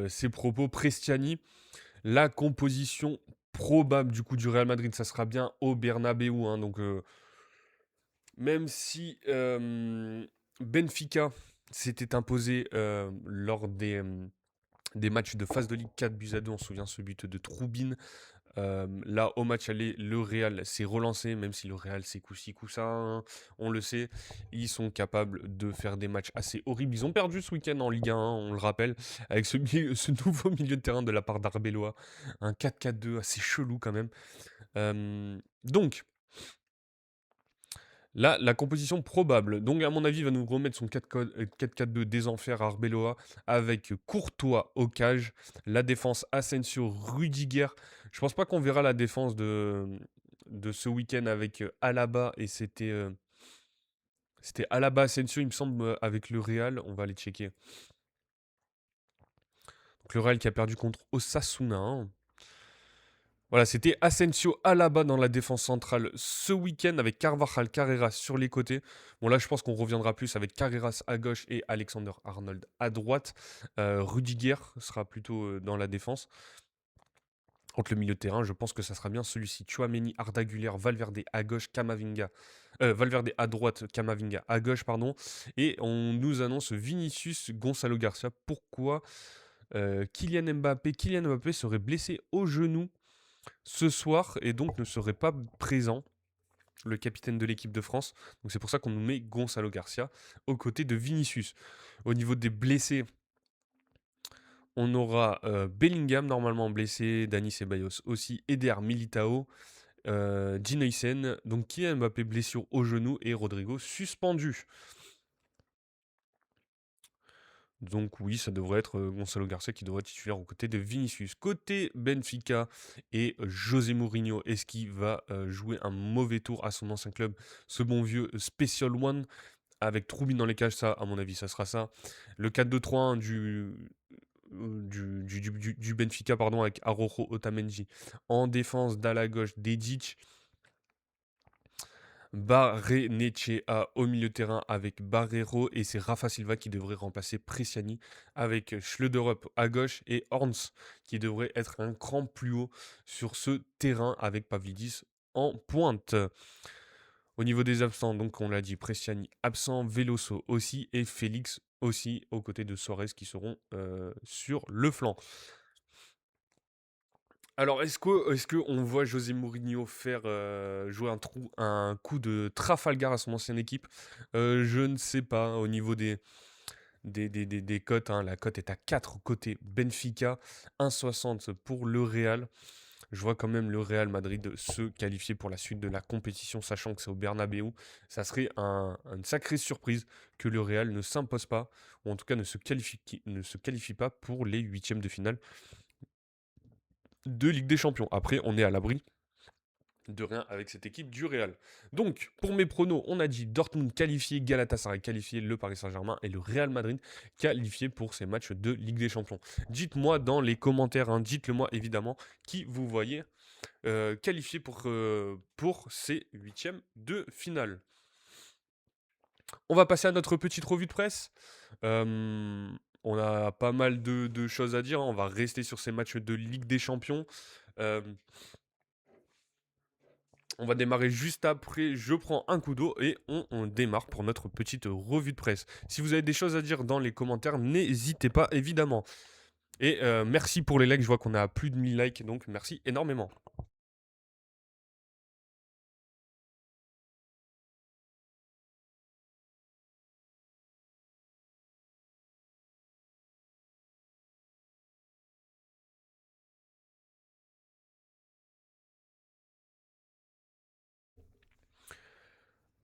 ses propos. Prestiani, la composition probable du coup du Real Madrid, ça sera bien au Bernabeu, hein, donc même si Benfica s'était imposé lors des matchs de phase de Ligue 4-2, on se souvient ce but de Troubine. Là, au match aller, le Real s'est relancé, même si le Real c'est coup-ci, coup-ça, hein, on le sait. Ils sont capables de faire des matchs assez horribles. Ils ont perdu ce week-end en Ligue 1, hein, on le rappelle, avec ce nouveau milieu de terrain de la part d'Arbeloa. Un 4-4-2 assez chelou quand même. Donc, là, la composition probable. Donc, à mon avis, il va nous remettre son 4-4-2 des enfers à Arbeloa avec Courtois au cage. La défense Asensio, Rudiger. Je pense pas qu'on verra la défense de ce week-end avec Alaba et c'était Alaba Asensio, il me semble, avec le Real. On va aller checker. Donc, le Real qui a perdu contre Osasuna, hein. Voilà, c'était Asensio Alaba dans la défense centrale ce week-end avec Carvajal Carreras sur les côtés. Bon, là, je pense qu'on reviendra plus avec Carreras à gauche et Alexander Arnold à droite. Rudiger sera plutôt dans la défense. Contre le milieu de terrain, je pense que ça sera bien celui-ci. Tchouaméni, Arda Güler, Valverde à gauche, Camavinga. Valverde à droite, Camavinga à gauche, pardon. Et on nous annonce Vinicius Gonzalo Garcia. Pourquoi Kylian Mbappé serait blessé au genou ce soir et donc ne serait pas présent, le capitaine de l'équipe de France. Donc c'est pour ça qu'on nous met Gonzalo Garcia aux côtés de Vinicius. Au niveau des blessés, on aura Bellingham normalement blessé, Dani Ceballos aussi, Eder Militao, Gino Hysén, donc Kylian Mbappé blessure au genou et Rodrigo suspendu. Donc oui, ça devrait être Gonzalo Garcia qui devrait être titulaire aux côtés de Vinicius. Côté Benfica et José Mourinho, est-ce qu'il va jouer un mauvais tour à son ancien club, ce bon vieux Special One avec Troubine dans les cages? Ça, à mon avis, ça sera ça. Le 4-2-3-1 du Benfica, pardon, avec Araujo Otamendi en défense, Dalla gauche, Dedic. Barrenechea au milieu de terrain avec Barreiro et c'est Rafa Silva qui devrait remplacer Preciani avec Schleuderup à gauche et Horns qui devrait être un cran plus haut sur ce terrain avec Pavlidis en pointe. Au niveau des absents, donc on l'a dit, Preciani absent, Veloso aussi et Félix aussi aux côtés de Suarez qui seront sur le flanc. Alors, est-ce que on voit José Mourinho faire jouer un coup de Trafalgar à son ancienne équipe? Je ne sais pas. Au niveau des cotes, hein, la cote est à 4 côté Benfica, 1,60 pour le Real. Je vois quand même le Real Madrid se qualifier pour la suite de la compétition, sachant que c'est au Bernabeu. Ça serait une sacrée surprise que le Real ne s'impose pas, ou en tout cas ne se qualifie pas pour les huitièmes de finale de Ligue des Champions. Après, on est à l'abri de rien avec cette équipe du Real. Donc, pour mes pronos, on a dit Dortmund qualifié, Galatasaray qualifié, le Paris Saint-Germain et le Real Madrid qualifié pour ces matchs de Ligue des Champions. Dites-moi dans les commentaires, hein, dites-le-moi évidemment, qui vous voyez qualifié pour ces huitièmes de finale. On va passer à notre petite revue de presse. On a pas mal de choses à dire, hein. On va rester sur ces matchs de Ligue des Champions. Euh, On va démarrer juste après, je prends un coup d'eau et on démarre pour notre petite revue de presse. Si vous avez des choses à dire dans les commentaires, n'hésitez pas évidemment. Et merci pour les likes, je vois qu'on a plus de 1000 likes, donc merci énormément.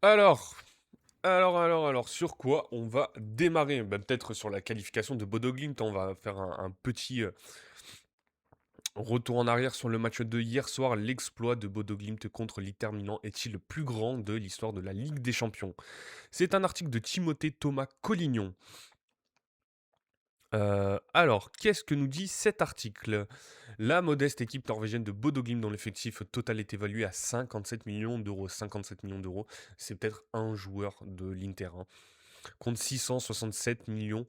Alors, Alors, sur quoi on va démarrer? Bah, peut-être sur la qualification de Bodo Glimt. On va faire un petit retour en arrière sur le match de hier soir. L'exploit de Bodo Glimt contre l'Inter Milan est-il le plus grand de l'histoire de la Ligue des Champions? C'est un article de Timothée Thomas Collignon. Alors, qu'est-ce que nous dit cet article? La modeste équipe norvégienne de Bodo Glimt, dont l'effectif total est évalué à 57 millions d'euros. 57 millions d'euros, c'est peut-être un joueur de l'Inter, hein, compte 667 millions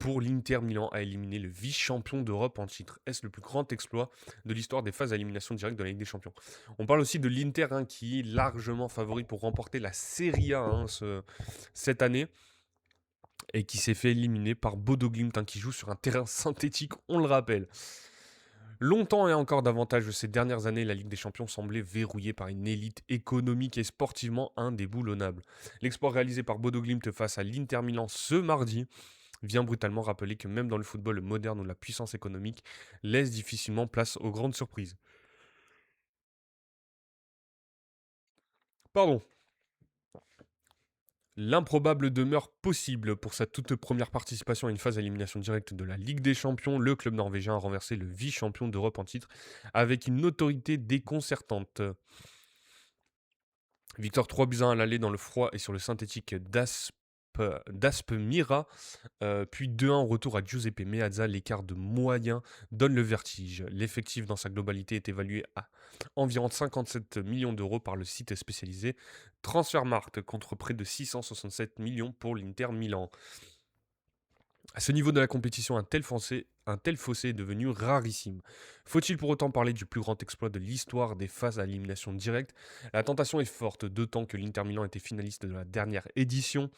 pour l'Inter Milan à éliminer le vice-champion d'Europe en titre. Est-ce le plus grand exploit de l'histoire des phases à élimination directe de la Ligue des Champions? On parle aussi de l'Inter, hein, qui est largement favori pour remporter la Serie A, hein, cette année, et qui s'est fait éliminer par Bodo Glimt, hein, qui joue sur un terrain synthétique, on le rappelle. Longtemps et encore davantage ces dernières années, la Ligue des Champions semblait verrouillée par une élite économique et sportivement indéboulonnable. L'exploit réalisé par Bodo Glimt face à l'Inter Milan ce mardi vient brutalement rappeler que même dans le football moderne où la puissance économique laisse difficilement place aux grandes surprises. Pardon. L'improbable demeure possible. Pour sa toute première participation à une phase d'élimination directe de la Ligue des Champions, le club norvégien a renversé le vice-champion d'Europe en titre avec une autorité déconcertante. Victoire 3 buts à 1 à l'aller dans le froid et sur le synthétique d'Aspe Mira, puis 2-1 en retour à Giuseppe Meazza. L'écart de moyen donne le vertige. L'effectif dans sa globalité est évalué à environ 57 millions d'euros par le site spécialisé Transfermarkt contre près de 667 millions pour l'Inter Milan. À ce niveau de la compétition, un tel fossé est devenu rarissime. Faut-il pour autant parler du plus grand exploit de l'histoire des phases à élimination directe? La tentation est forte, d'autant que l'Inter Milan était finaliste de la dernière édition.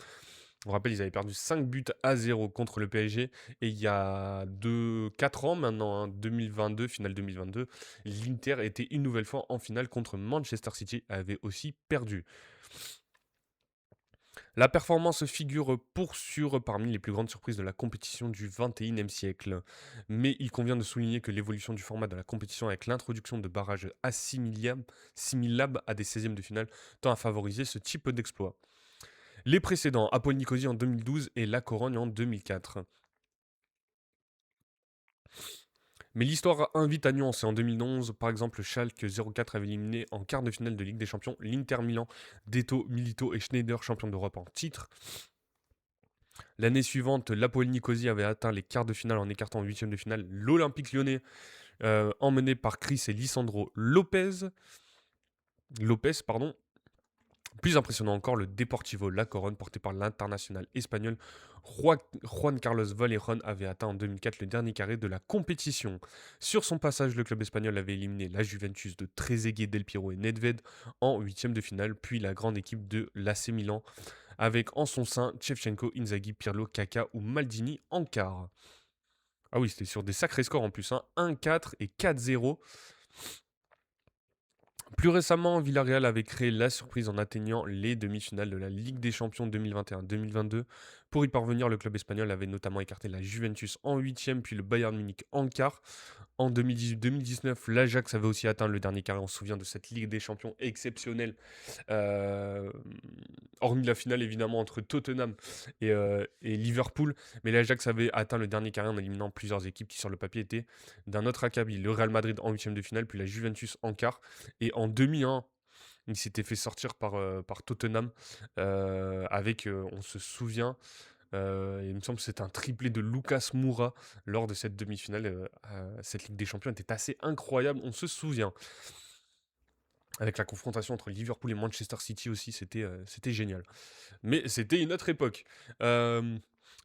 On rappelle, ils avaient perdu 5 buts à 0 contre le PSG. Et il y a 4 ans maintenant, hein, 2022, finale 2022, l'Inter était une nouvelle fois en finale contre Manchester City et avait aussi perdu. La performance figure pour sûr parmi les plus grandes surprises de la compétition du XXIe siècle. Mais il convient de souligner que l'évolution du format de la compétition avec l'introduction de barrages assimilables à des 16e de finale tend à favoriser ce type d'exploit. Les précédents, Apol Nicosie en 2012 et La Corogne en 2004. Mais l'histoire invite à nuancer. En 2011, par exemple, Schalke 04 avait éliminé en quart de finale de Ligue des Champions l'Inter Milan, Detto, Milito et Schneider, champions d'Europe en titre. L'année suivante, l'Apoel Nicosie avait atteint les quarts de finale en écartant en huitième de finale l'Olympique lyonnais, emmené par Chris et Lisandro Lopez. Plus impressionnant encore, le Deportivo La Corogne, porté par l'international espagnol Juan Carlos Valerón, avait atteint en 2004 le dernier carré de la compétition. Sur son passage, le club espagnol avait éliminé la Juventus de Trezeguet, Del Piero et Nedved en huitième de finale, puis la grande équipe de l'AC Milan, avec en son sein Shevchenko, Inzaghi, Pirlo, Kaka ou Maldini en quart. Ah oui, c'était sur des sacrés scores en plus, hein, 1-4 et 4-0. Plus récemment, Villarreal avait créé la surprise en atteignant les demi-finales de la Ligue des Champions 2021-2022. Pour y parvenir, le club espagnol avait notamment écarté la Juventus en huitième, puis le Bayern Munich en quart. En 2018-2019, l'Ajax avait aussi atteint le dernier carré. On se souvient de cette Ligue des Champions exceptionnelle. Euh, Hormis la finale évidemment entre Tottenham et Liverpool. Mais l'Ajax avait atteint le dernier carré en éliminant plusieurs équipes qui sur le papier étaient d'un autre acabit. Le Real Madrid en huitième de finale, puis la Juventus en quart. Et en demi-1, il s'était fait sortir par Tottenham avec, on se souvient, il me semble que c'est un triplé de Lucas Moura lors de cette demi-finale. Cette Ligue des Champions était assez incroyable, on se souvient. Avec la confrontation entre Liverpool et Manchester City aussi, c'était génial. Mais c'était une autre époque. Euh,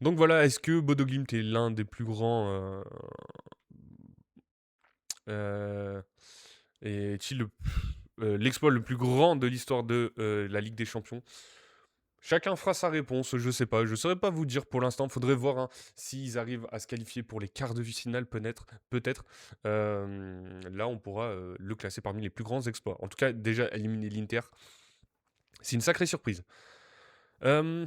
donc voilà, est-ce que Bodo Glimt est l'un des plus grands euh, est-il l'exploit le plus grand de l'histoire de la Ligue des Champions? Chacun fera sa réponse, je sais pas, je saurais pas vous dire pour l'instant, faudrait voir, hein, s'ils arrivent à se qualifier pour les quarts de finale peut-être. Là on pourra le classer parmi les plus grands exploits. En tout cas, déjà éliminer l'Inter, c'est une sacrée surprise. Euh,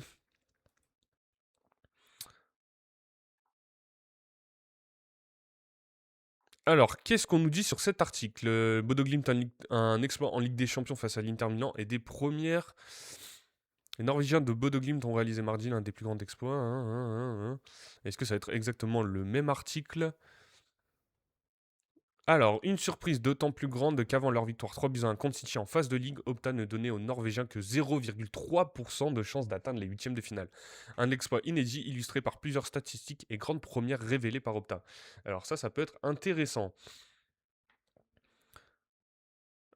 alors, qu'est-ce qu'on nous dit sur cet article? Bodo Glimt, un exploit en Ligue des Champions face à l'Inter Milan et des premières Les Norvégiens de Bodo Glimt ont réalisé mardi l'un des plus grands exploits. Est-ce que ça va être exactement le même article? Alors, une surprise d'autant plus grande qu'avant leur victoire 3-1 contre City en phase de ligue, Opta ne donnait aux Norvégiens que 0,3% de chance d'atteindre les huitièmes de finale. Un exploit inédit illustré par plusieurs statistiques et grandes premières révélées par Opta. Alors ça peut être intéressant.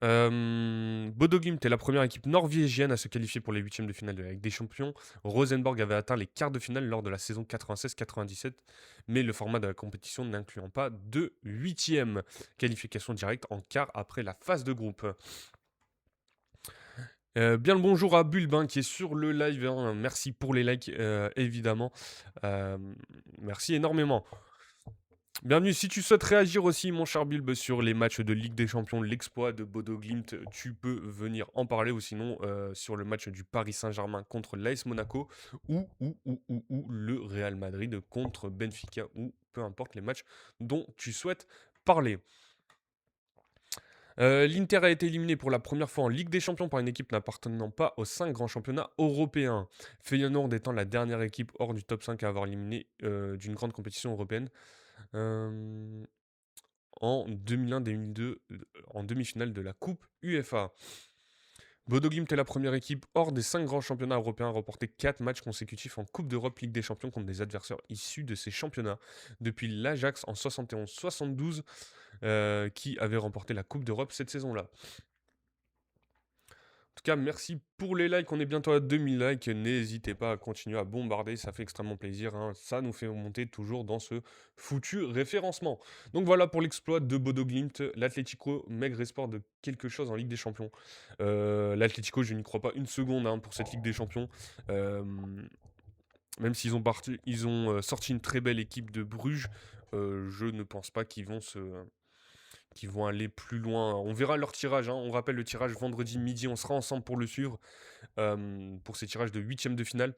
Bodo Glimt est la première équipe norvégienne à se qualifier pour les huitièmes de finale de la Ligue des Champions. Rosenborg avait atteint les quarts de finale lors de la saison 96-97, mais le format de la compétition n'incluant pas de huitièmes. Qualification directe en quart après la phase de groupe. Bien le bonjour à Bulbin qui est sur le live, hein. Merci pour les likes, évidemment. Euh, Merci énormément. Bienvenue, si tu souhaites réagir aussi, mon cher Bulbe, sur les matchs de Ligue des Champions, l'exploit de Bodo Glimt, tu peux venir en parler, ou sinon sur le match du Paris Saint-Germain contre l'AS Monaco, ou le Real Madrid contre Benfica, ou peu importe les matchs dont tu souhaites parler. L'Inter a été éliminé pour la première fois en Ligue des Champions par une équipe n'appartenant pas aux 5 grands championnats européens. Feyenoord étant la dernière équipe hors du top 5 à avoir éliminé d'une grande compétition européenne. Euh, En 2001-2002 en demi-finale de la Coupe UEFA. Bodo Glimt est la première équipe hors des 5 grands championnats européens à remporter 4 matchs consécutifs en Coupe d'Europe Ligue des Champions contre des adversaires issus de ces championnats. Depuis l'Ajax en 71-72 qui avait remporté la Coupe d'Europe cette saison-là. En tout cas, merci pour les likes. On est bientôt à 2000 likes. N'hésitez pas à continuer à bombarder. Ça fait extrêmement plaisir, hein. Ça nous fait monter toujours dans ce foutu référencement. Donc voilà pour l'exploit de Bodo Glimt. L'Atlético, maigre espoir de quelque chose en Ligue des Champions. L'Atlético, je n'y crois pas une seconde, hein, pour cette Ligue des Champions. Euh, Même s'ils ont sorti une très belle équipe de Bruges, je ne pense pas qu'ils vont aller plus loin. On verra leur tirage, hein. On rappelle le tirage vendredi midi, on sera ensemble pour le suivre, pour ces tirages de huitièmes de finale.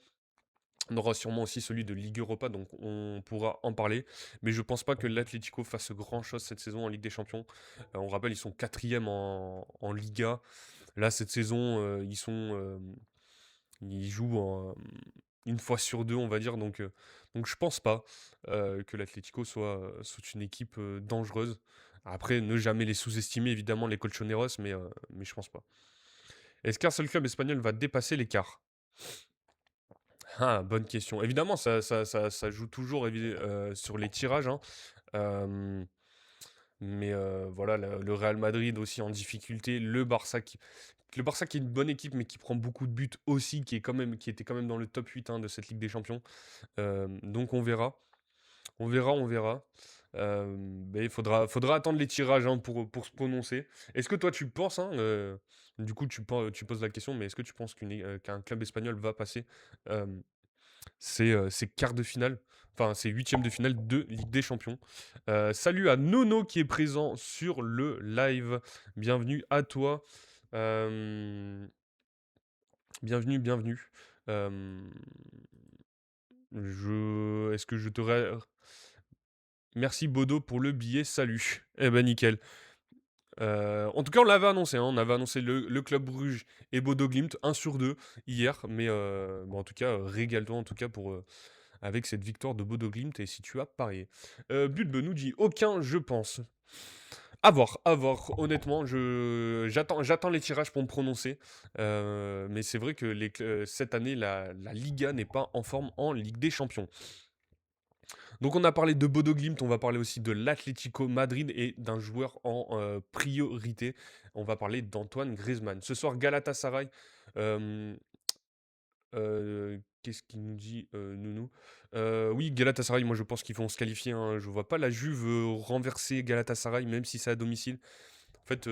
On aura sûrement aussi celui de Ligue Europa, donc on pourra en parler. Mais je pense pas que l'Atlético fasse grand chose cette saison en Ligue des Champions. On rappelle, ils sont quatrième en Liga. Là, cette saison, ils jouent une fois sur deux, on va dire. Donc je pense pas que l'Atlético soit une équipe dangereuse. Après, ne jamais les sous-estimer, évidemment, les Colchoneros, mais je pense pas. Est-ce qu'un seul club espagnol va dépasser l'écart? Ah, bonne question. Évidemment, ça joue toujours sur les tirages, hein. Euh, mais voilà, le Real Madrid aussi en difficulté. Le Barça qui est une bonne équipe, mais qui prend beaucoup de buts aussi, qui était quand même dans le top 8, hein, de cette Ligue des Champions. Donc on verra. On verra. Mais il faudra attendre les tirages, hein, pour se prononcer. Est-ce que toi tu penses, hein, du coup tu poses la question, mais est-ce que tu penses qu'un club espagnol va passer euh, ces quarts de finale, enfin ces huitièmes de finale de Ligue des Champions? Salut à Nono qui est présent sur le live. Bienvenue à toi. Euh, bienvenue. Euh, Est-ce que je te Merci Bodo pour le billet, salut. Eh ben nickel. En tout cas, on l'avait annoncé, hein, on avait annoncé le Club Bruges et Bodo Glimt, 1 sur 2 hier, mais bon, en tout cas, régale-toi en tout cas avec cette victoire de Bodo Glimt et si tu as parié. Budbe nous dit aucun, je pense. À voir. Honnêtement, j'attends les tirages pour me prononcer. Mais c'est vrai que cette année, la Liga n'est pas en forme en Ligue des Champions. Donc on a parlé de Bodo Glimt, on va parler aussi de l'Atlético Madrid et d'un joueur en priorité. On va parler d'Antoine Griezmann. Ce soir, Galatasaray. euh, Qu'est-ce qu'il nous dit, Nounou? Oui, Galatasaray, moi je pense qu'ils vont se qualifier, hein. Je vois pas la Juve renverser Galatasaray, même si c'est à domicile. En fait,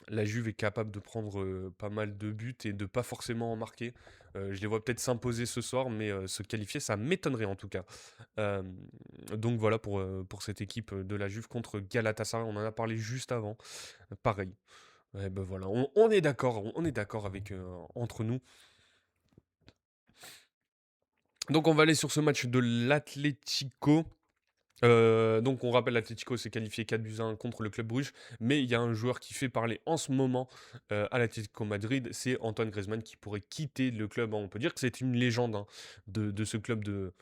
la Juve est capable de prendre pas mal de buts et de pas forcément en marquer. Je les vois peut-être s'imposer ce soir, mais se qualifier, ça m'étonnerait en tout cas. Euh, donc voilà pour cette équipe de la Juve contre Galatasaray. On en a parlé juste avant. Pareil. Ouais, ben voilà, on est d'accord, on est d'accord avec entre nous. Donc on va aller sur ce match de l'Atlético. Donc on rappelle, l'Atlético s'est qualifié 4-1 contre le Club Bruges, mais il y a un joueur qui fait parler en ce moment à l'Atlético Madrid, c'est Antoine Griezmann qui pourrait quitter le club, hein. On peut dire que c'est une légende, hein, de ce club de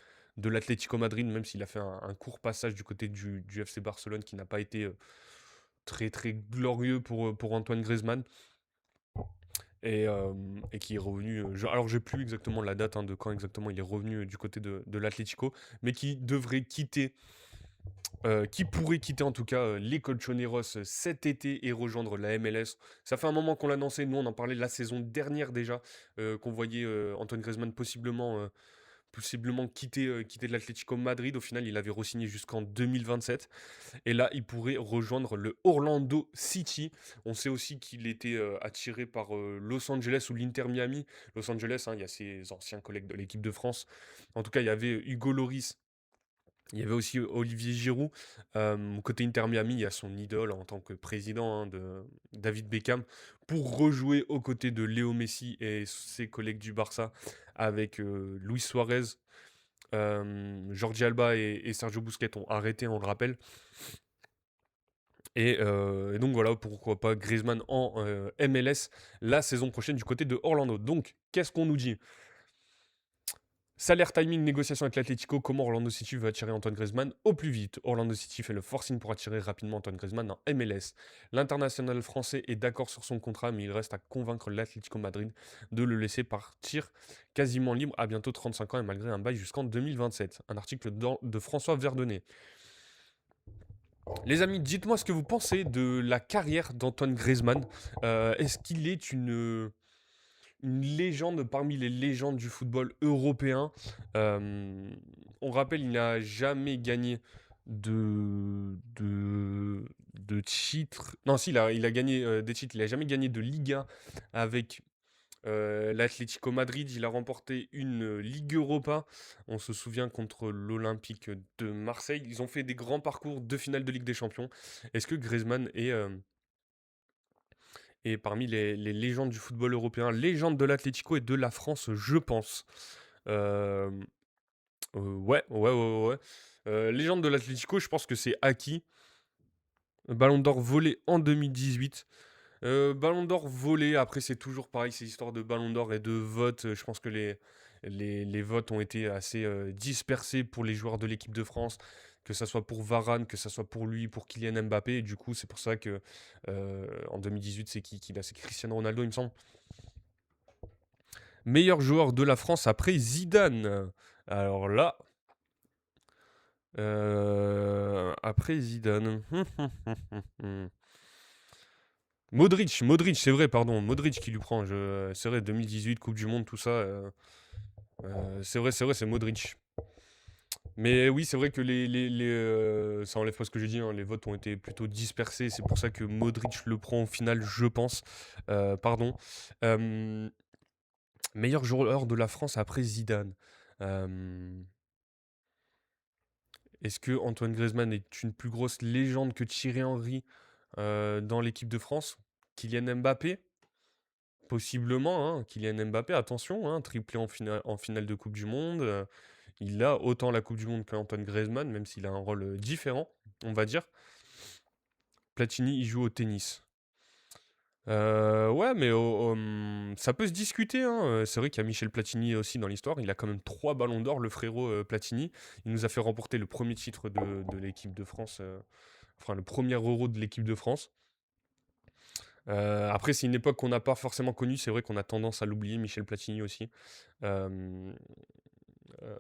l'Atlético Madrid, même s'il a fait un court passage du côté du FC Barcelone qui n'a pas été très très glorieux pour Antoine Griezmann. Et qui est revenu. Alors, j'ai plus exactement la date, hein, de quand exactement il est revenu du côté de l'Atlético, mais qui devrait quitter, qui pourrait quitter en tout cas les Colchoneros cet été et rejoindre la MLS. Ça fait un moment qu'on l'a annoncé, nous on en parlait la saison dernière déjà, qu'on voyait Antoine Griezmann possiblement quitter l'Atlético Madrid. Au final, il avait re-signé jusqu'en 2027. Et là, il pourrait rejoindre le Orlando City. On sait aussi qu'il était attiré par Los Angeles ou l'Inter Miami. Los Angeles, hein, il y a ses anciens collègues de l'équipe de France. En tout cas, il y avait Hugo Lloris. Il y avait aussi Olivier Giroud. Côté Inter Miami, il y a son idole en tant que président, hein, de David Beckham, pour rejouer aux côtés de Léo Messi et ses collègues du Barça avec Luis Suarez. Jordi Alba et Sergio Busquets ont arrêté, on le rappelle. Et donc voilà, pourquoi pas Griezmann en MLS la saison prochaine du côté de Orlando. Donc, qu'est-ce qu'on nous dit? Salaire, timing, négociation avec l'Atlético, comment Orlando City veut attirer Antoine Griezmann au plus vite? Orlando City fait le forcing pour attirer rapidement Antoine Griezmann en MLS. L'international français est d'accord sur son contrat, mais il reste à convaincre l'Atlético Madrid de le laisser partir quasiment libre à bientôt 35 ans et malgré un bail jusqu'en 2027. Un article de François Verdonnet. Les amis, dites-moi ce que vous pensez de la carrière d'Antoine Griezmann. Est-ce qu'il est une légende parmi les légendes du football européen? On rappelle, il n'a jamais gagné de titre. Non, si, il a gagné des titres. Il n'a jamais gagné de Liga avec l'Atlético Madrid. Il a remporté une Ligue Europa. On se souvient contre l'Olympique de Marseille. Ils ont fait des grands parcours de finale de Ligue des Champions. Est-ce que Griezmann est parmi les légendes du football européen, légende de l'Atlético et de la France, je pense. Euh, ouais, ouais, ouais, ouais, ouais. Légende de l'Atlético, je pense que c'est acquis. Ballon d'or volé en 2018. Ballon d'or volé, après c'est toujours pareil, ces histoires de ballon d'or et de vote. Je pense que les votes ont été assez dispersés pour les joueurs de l'équipe de France, que ça soit pour Varane, que ça soit pour lui, pour Kylian Mbappé. Et du coup, c'est pour ça que en 2018, c'est qui là? C'est Cristiano Ronaldo, il me semble. Meilleur joueur de la France après Zidane. Alors là, après Zidane. Modric, c'est vrai, pardon. Modric qui lui prend. C'est vrai, 2018, Coupe du Monde, tout ça. C'est vrai, c'est Modric. Mais oui, c'est vrai que ça enlève pas ce que j'ai dit, hein, les votes ont été plutôt dispersés. C'est pour ça que Modric le prend au final, je pense. Pardon. Euh, Meilleur joueur de la France après Zidane. Euh, Est-ce que Antoine Griezmann est une plus grosse légende que Thierry Henry dans l'équipe de France? Kylian Mbappé? Possiblement, hein. Kylian Mbappé, attention, hein, triplé en finale de Coupe du Monde. Il a autant la Coupe du Monde qu'Antoine Griezmann, même s'il a un rôle différent, on va dire. Platini, il joue au tennis. Ouais, mais ça peut se discuter, hein. C'est vrai qu'il y a Michel Platini aussi dans l'histoire. Il a quand même 3 ballons d'or, le frérot Platini. Il nous a fait remporter le premier titre de l'équipe de France, enfin le premier euro de l'équipe de France. Après, c'est une époque qu'on n'a pas forcément connue. C'est vrai qu'on a tendance à l'oublier, Michel Platini aussi. Euh, euh,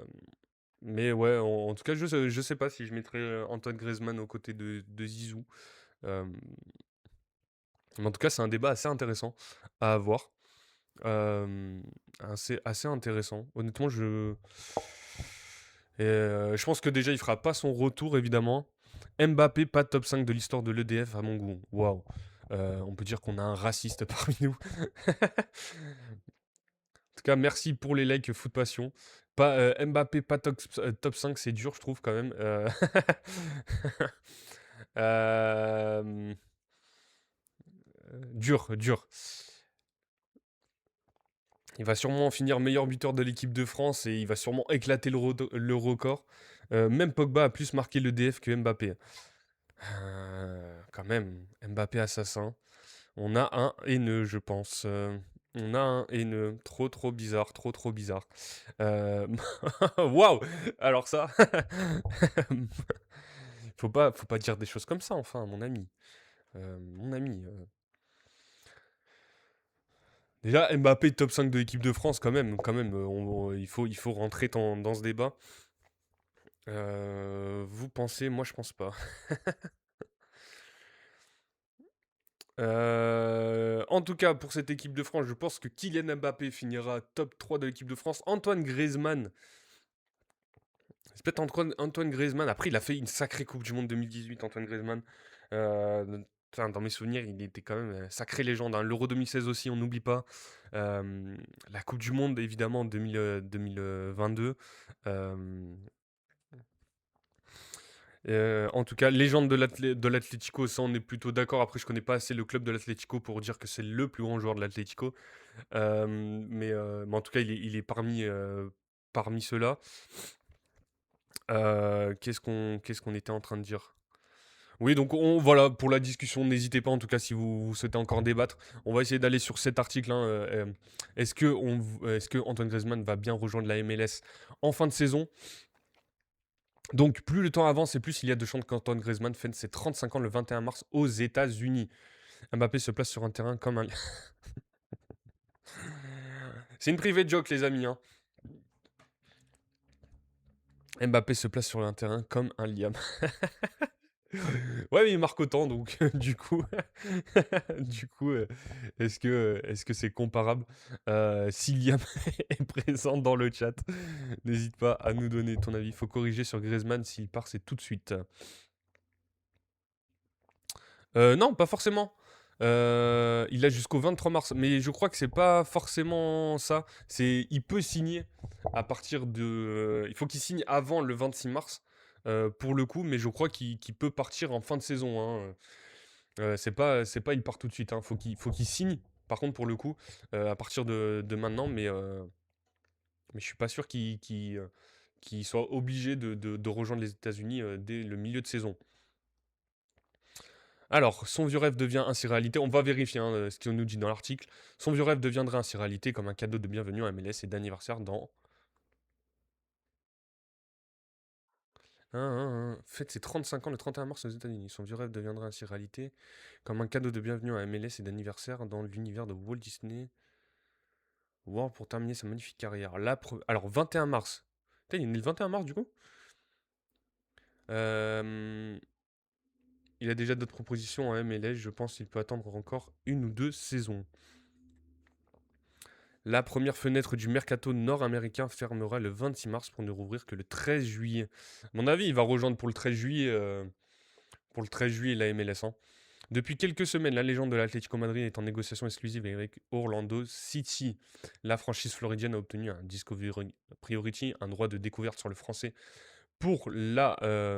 mais ouais, en tout cas, je sais pas si je mettrais Antoine Griezmann aux côtés de Zizou. Euh, mais en tout cas, c'est un débat assez intéressant à avoir. Euh, assez intéressant. Honnêtement, je pense que déjà, il fera pas son retour, évidemment. Mbappé, pas top 5 de l'histoire de l'EDF à mon goût. Waouh. On peut dire qu'on a un raciste parmi nous. En tout cas, merci pour les likes Foot Passion. Pas, Mbappé, pas top 5, c'est dur, je trouve, quand même. Euh, dur, dur. Il va sûrement finir meilleur buteur de l'équipe de France et il va sûrement éclater le record. Même Pogba a plus marqué le DF que Mbappé. Quand même, Mbappé assassin. On a un haineux, je pense. On a un haineux. Trop, trop bizarre. Trop, trop bizarre. Waouh! Alors ça. Faut pas dire des choses comme ça, enfin, mon ami. Mon ami. Déjà, Mbappé top 5 de l'équipe de France, quand même. Quand même, il faut rentrer dans ce débat. Vous pensez? Moi, je pense pas. En tout cas, pour cette équipe de France, je pense que Kylian Mbappé finira top 3 de l'équipe de France. Antoine Griezmann, c'est peut-être Antoine Griezmann. Après, il a fait une sacrée Coupe du Monde 2018, Antoine Griezmann. Dans mes souvenirs, il était quand même sacrée légende, hein. L'Euro 2016 aussi, on n'oublie pas. La Coupe du Monde, évidemment, 2022. En tout cas, légende de l'Atlético, ça on est plutôt d'accord. Après, je connais pas assez le club de l'Atlético pour dire que c'est le plus grand joueur de l'Atlético. Mais en tout cas, il est parmi ceux-là. Qu'est-ce qu'on était en train de dire? Oui, donc voilà, pour la discussion, n'hésitez pas en tout cas si vous souhaitez encore débattre. On va essayer d'aller sur cet article, hein. Est-ce que Antoine Griezmann va bien rejoindre la MLS en fin de saison? Donc, plus le temps avance et plus il y a de chances qu'Antoine Griezmann fête ses 35 ans le 21 mars aux États-Unis. Mbappé se place sur un terrain comme un. C'est une private joke, les amis, hein. Mbappé se place sur un terrain comme un liam. Ouais, mais il marque autant, donc du coup, du coup, est-ce que c'est comparable? Si Liam est présent dans le chat, n'hésite pas à nous donner ton avis. Il faut corriger sur Griezmann, s'il part, c'est tout de suite. Non, pas forcément. Il a jusqu'au 23 mars, mais je crois que c'est pas forcément ça. Il peut signer à partir de. Il faut qu'il signe avant le 26 mars pour le coup, mais je crois qu'il peut partir en fin de saison, hein. C'est pas il part tout de suite, hein. Faut qu'il signe. Par contre, pour le coup, à partir de maintenant, mais je suis pas sûr qu'il soit obligé de rejoindre les États-Unis dès le milieu de saison. Alors, son vieux rêve devient ainsi réalité. On va vérifier, hein, ce qu'on nous dit dans l'article. Son vieux rêve deviendra ainsi réalité comme un cadeau de bienvenue à MLS et d'anniversaire dans. Fête ses 35 ans le 31 mars aux États-Unis. Son vieux rêve deviendra ainsi réalité comme un cadeau de bienvenue à MLS et d'anniversaire dans l'univers de Walt Disney World pour terminer sa magnifique carrière. Alors, 21 mars. Putain, il est né le 21 mars du coup. Euh, Il a déjà d'autres propositions à MLS. Je pense qu'il peut attendre encore une ou deux saisons. La première fenêtre du mercato nord-américain fermera le 26 mars pour ne rouvrir que le 13 juillet. À mon avis, il va rejoindre pour le 13 juillet, la MLS, hein. Depuis quelques semaines, la légende de l'Atlético Madrid est en négociation exclusive avec Orlando City. La franchise floridienne a obtenu un Discovery Priority, un droit de découverte sur le français pour la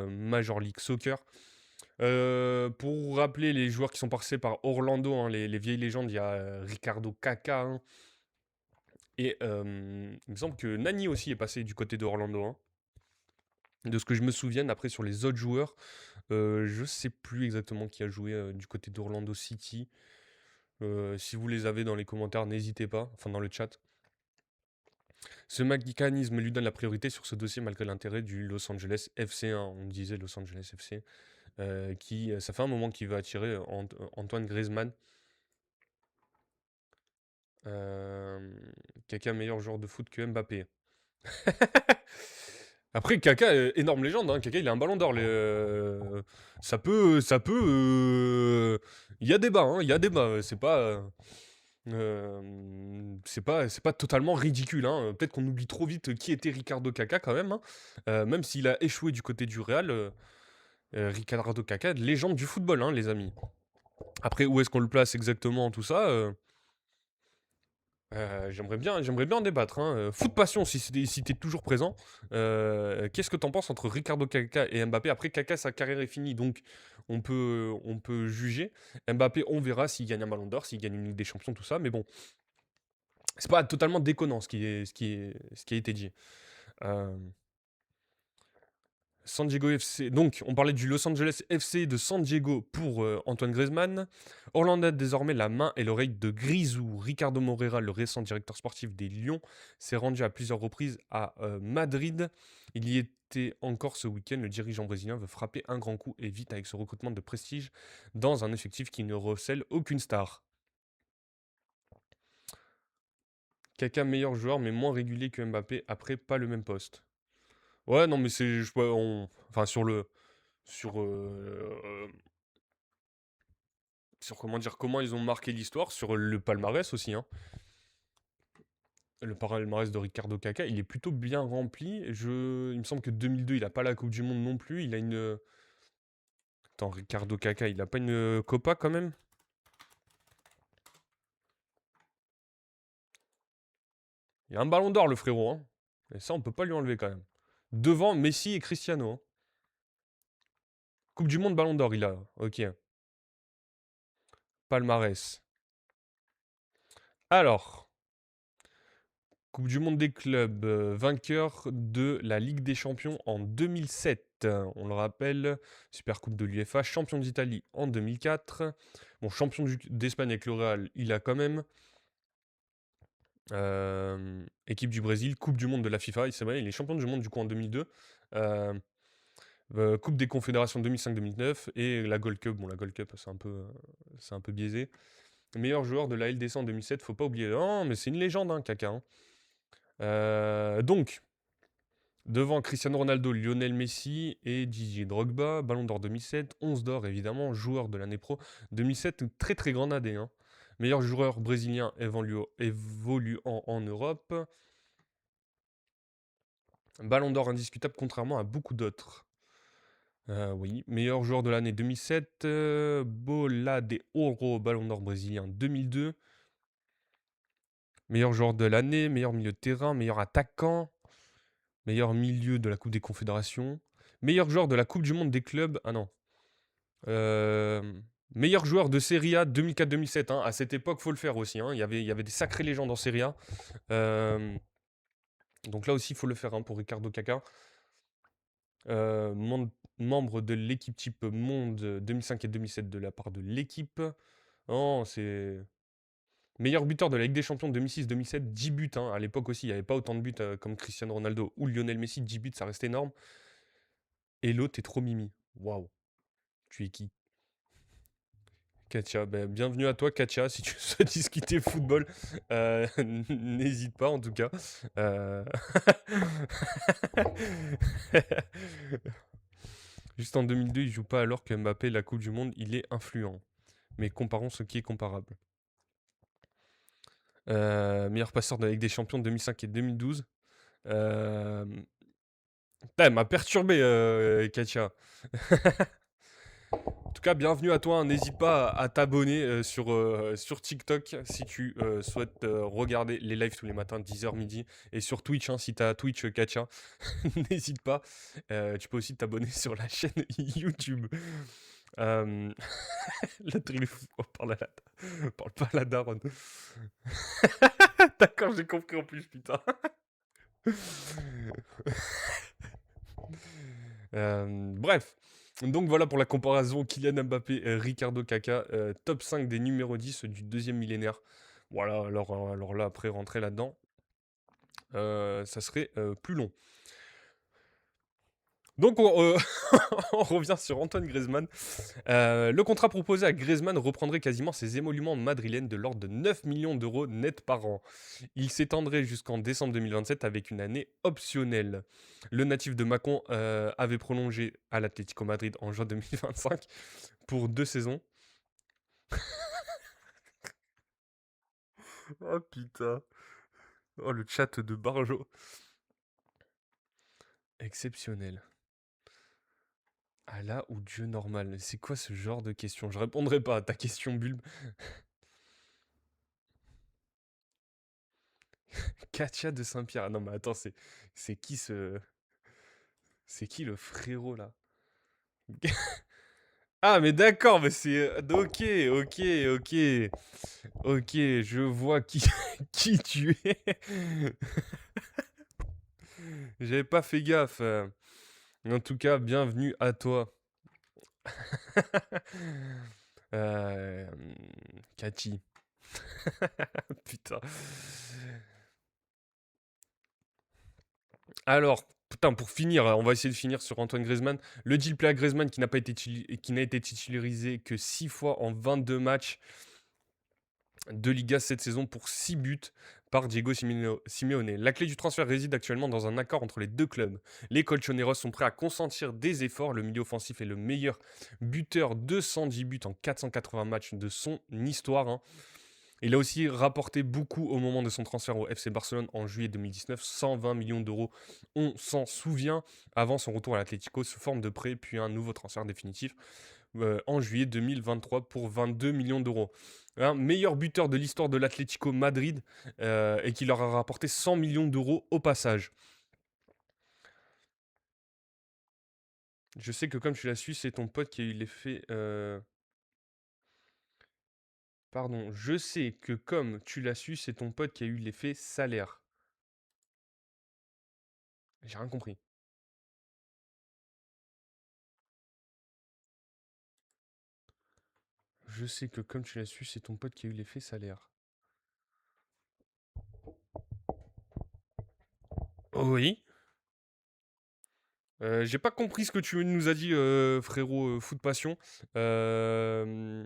Major League Soccer. Pour rappeler les joueurs qui sont passés par Orlando, hein, les vieilles légendes, il y a Ricardo Caca, hein. Et il me semble que Nani aussi est passé du côté de Orlando, hein. De ce que je me souvienne, après sur les autres joueurs, je sais plus exactement qui a joué du côté d'Orlando City. Si vous les avez dans les commentaires, n'hésitez pas, enfin dans le chat. Ce mécanisme lui donne la priorité sur ce dossier malgré l'intérêt du Los Angeles FC, hein. On disait Los Angeles FC, ça fait un moment qu'il va attirer Antoine Griezmann. Kaka meilleur joueur de foot que Mbappé. Après, Kaka, énorme légende, hein. Kaka, il a un ballon d'or. Ça peut. Il y a débat, hein. Il y a débat. C'est pas totalement ridicule, hein. Peut-être qu'on oublie trop vite qui était Ricardo Kaka quand même, hein. Même s'il a échoué du côté du Real, Ricardo Kaka, légende du football, hein, les amis. Après, où est-ce qu'on le place exactement, tout ça j'aimerais bien en débattre, hein. Foot Passion, si t'es toujours présent. Qu'est-ce que t'en penses entre Ricardo Kaka et Mbappé? Après, Kaka, sa carrière est finie, donc on peut juger. Mbappé, on verra s'il gagne un ballon d'or, s'il gagne une Ligue des Champions, tout ça. Mais bon, C'est pas totalement déconnant ce qui a été dit. Euh, San Diego FC. Donc, on parlait du Los Angeles FC de San Diego pour Antoine Griezmann. Orlando a désormais la main et l'oreille de Grisou. Ricardo Moreira, le récent directeur sportif des Lions, s'est rendu à plusieurs reprises à Madrid. Il y était encore ce week-end. Le dirigeant brésilien veut frapper un grand coup et vite avec ce recrutement de prestige dans un effectif qui ne recèle aucune star. Kaka meilleur joueur mais moins régulier que Mbappé. Après, pas le même poste. Ouais, non, mais c'est. Enfin, Sur sur comment dire, comment ils ont marqué l'histoire, sur le palmarès aussi. Hein. Le palmarès de Ricardo Caca, il est plutôt bien rempli. Il me semble que 2002, il a pas la Coupe du Monde non plus. Il a une. Attends, Ricardo Caca, il a pas une Copa quand même. Il a un ballon d'or, le frérot. Hein. Et ça, on peut pas lui enlever quand même. Devant Messi et Cristiano. Hein. Coupe du Monde, ballon d'or, il a. Ok. Palmarès. Alors, Coupe du monde des clubs, vainqueur de la Ligue des champions en 2007. On le rappelle, Super Coupe de l'UEFA, champion d'Italie en 2004. Bon, champion d'Espagne avec le Real, il a quand même. Équipe du Brésil, Coupe du monde de la FIFA, c'est vrai, il est champion du monde du coup en 2002. Euh, Coupe des Confédérations 2005-2009 et la Gold Cup. Bon, la Gold Cup, c'est un peu biaisé. Meilleur joueur de la LDC en 2007, faut pas oublier. Non, mais c'est une légende, hein, Kaka. Hein. Donc, devant Cristiano Ronaldo, Lionel Messi et Didier Drogba, Ballon d'Or 2007, 11 d'or évidemment, joueur de l'année pro 2007, une très très grande année. Hein. Meilleur joueur brésilien évoluant en Europe. Ballon d'Or indiscutable contrairement à beaucoup d'autres. Oui, meilleur joueur de l'année 2007, Bola de Ouro, Ballon d'Or brésilien 2002. Meilleur joueur de l'année, meilleur milieu de terrain, meilleur attaquant, meilleur milieu de la Coupe des Confédérations, meilleur joueur de la Coupe du Monde des clubs. Ah non. Euh, Meilleur joueur de Serie A 2004-2007. Hein. À cette époque, faut le faire aussi. Hein. Il y avait des sacrées légendes en Serie A. Euh, donc là aussi, il faut le faire hein, pour Ricardo Caca. Euh, Membre de l'équipe type monde 2005 et 2007 de la part de l'équipe. Oh, c'est. Meilleur buteur de la Ligue des Champions 2006-2007, 10 buts. Hein. À l'époque aussi, il n'y avait pas autant de buts comme Cristiano Ronaldo ou Lionel Messi. 10 buts, ça reste énorme. Et l'autre, t'es trop mimi. Waouh. Tu es qui? Katia, ben, bienvenue à toi Katia, si tu souhaites discuter football, n'hésite pas en tout cas. Euh, Juste en 2002, il joue pas alors que Mbappé, la Coupe du Monde, il est influent. Mais comparons ce qui est comparable. Meilleur passeur de la Ligue des Champions 2005 et 2012. Euh... Putain, elle m'a perturbé, Katia. En tout cas, bienvenue à toi. Hein. N'hésite pas à t'abonner sur TikTok si tu souhaites regarder les lives tous les matins, 10h midi. Et sur Twitch, hein, si tu as Twitch, Katia, n'hésite pas. Tu peux aussi t'abonner sur la chaîne YouTube. Euh... La tribu oh, parle pas à la daronne. D'accord, j'ai compris en plus, putain. Bref. Donc voilà pour la comparaison Kylian Mbappé et Ricardo Caca, top 5 des numéros 10 du deuxième millénaire. Voilà, alors là, après rentrer là-dedans, ça serait plus long. Donc on revient sur Antoine Griezmann. Le contrat proposé à Griezmann reprendrait quasiment ses émoluments madrilènes de l'ordre de 9 millions d'euros net par an. Il s'étendrait jusqu'en décembre 2027 avec une année optionnelle. Le natif de Mâcon avait prolongé à l'Atlético Madrid en juin 2025 pour 2 saisons. Oh putain. Oh le chat de Barjo. Exceptionnel. Allah ou Dieu normal. C'est quoi ce genre de question? Je répondrai pas à ta question bulbe. Katia de Saint-Pierre. Ah non mais attends, c'est qui ce. C'est qui le frérot là? Ah, mais d'accord, mais c'est... Ok, ok, ok. Ok, je vois qui, qui tu es. J'avais pas fait gaffe. En tout cas, bienvenue à toi. Euh, Cathy. Putain. Alors, putain, pour finir, on va essayer de finir sur Antoine Griezmann. Le deal play à Griezmann qui n'a été titularisé que 6 fois en 22 matchs de Liga cette saison pour 6 buts par Diego Simeone. La clé du transfert réside actuellement dans un accord entre les deux clubs. Les Colchoneros sont prêts à consentir des efforts. Le milieu offensif est le meilleur buteur, 210 buts en 480 matchs de son histoire, hein. Il a aussi rapporté beaucoup au moment de son transfert au FC Barcelone en juillet 2019, 120 millions d'euros, on s'en souvient, avant son retour à l'Atlético sous forme de prêt, puis un nouveau transfert définitif en juillet 2023 pour 22 millions d'euros. Un meilleur buteur de l'histoire de l'Atlético Madrid et qui leur a rapporté 100 millions d'euros au passage. Je sais que comme tu l'as su, c'est ton pote qui a eu l'effet... Pardon, je sais que comme tu l'as su, c'est ton pote qui a eu l'effet salaire. J'ai rien compris. Je sais que comme tu l'as su, c'est ton pote qui a eu l'effet salaire. Oui. J'ai pas compris ce que tu nous as dit, frérot, Foot Passion. Euh,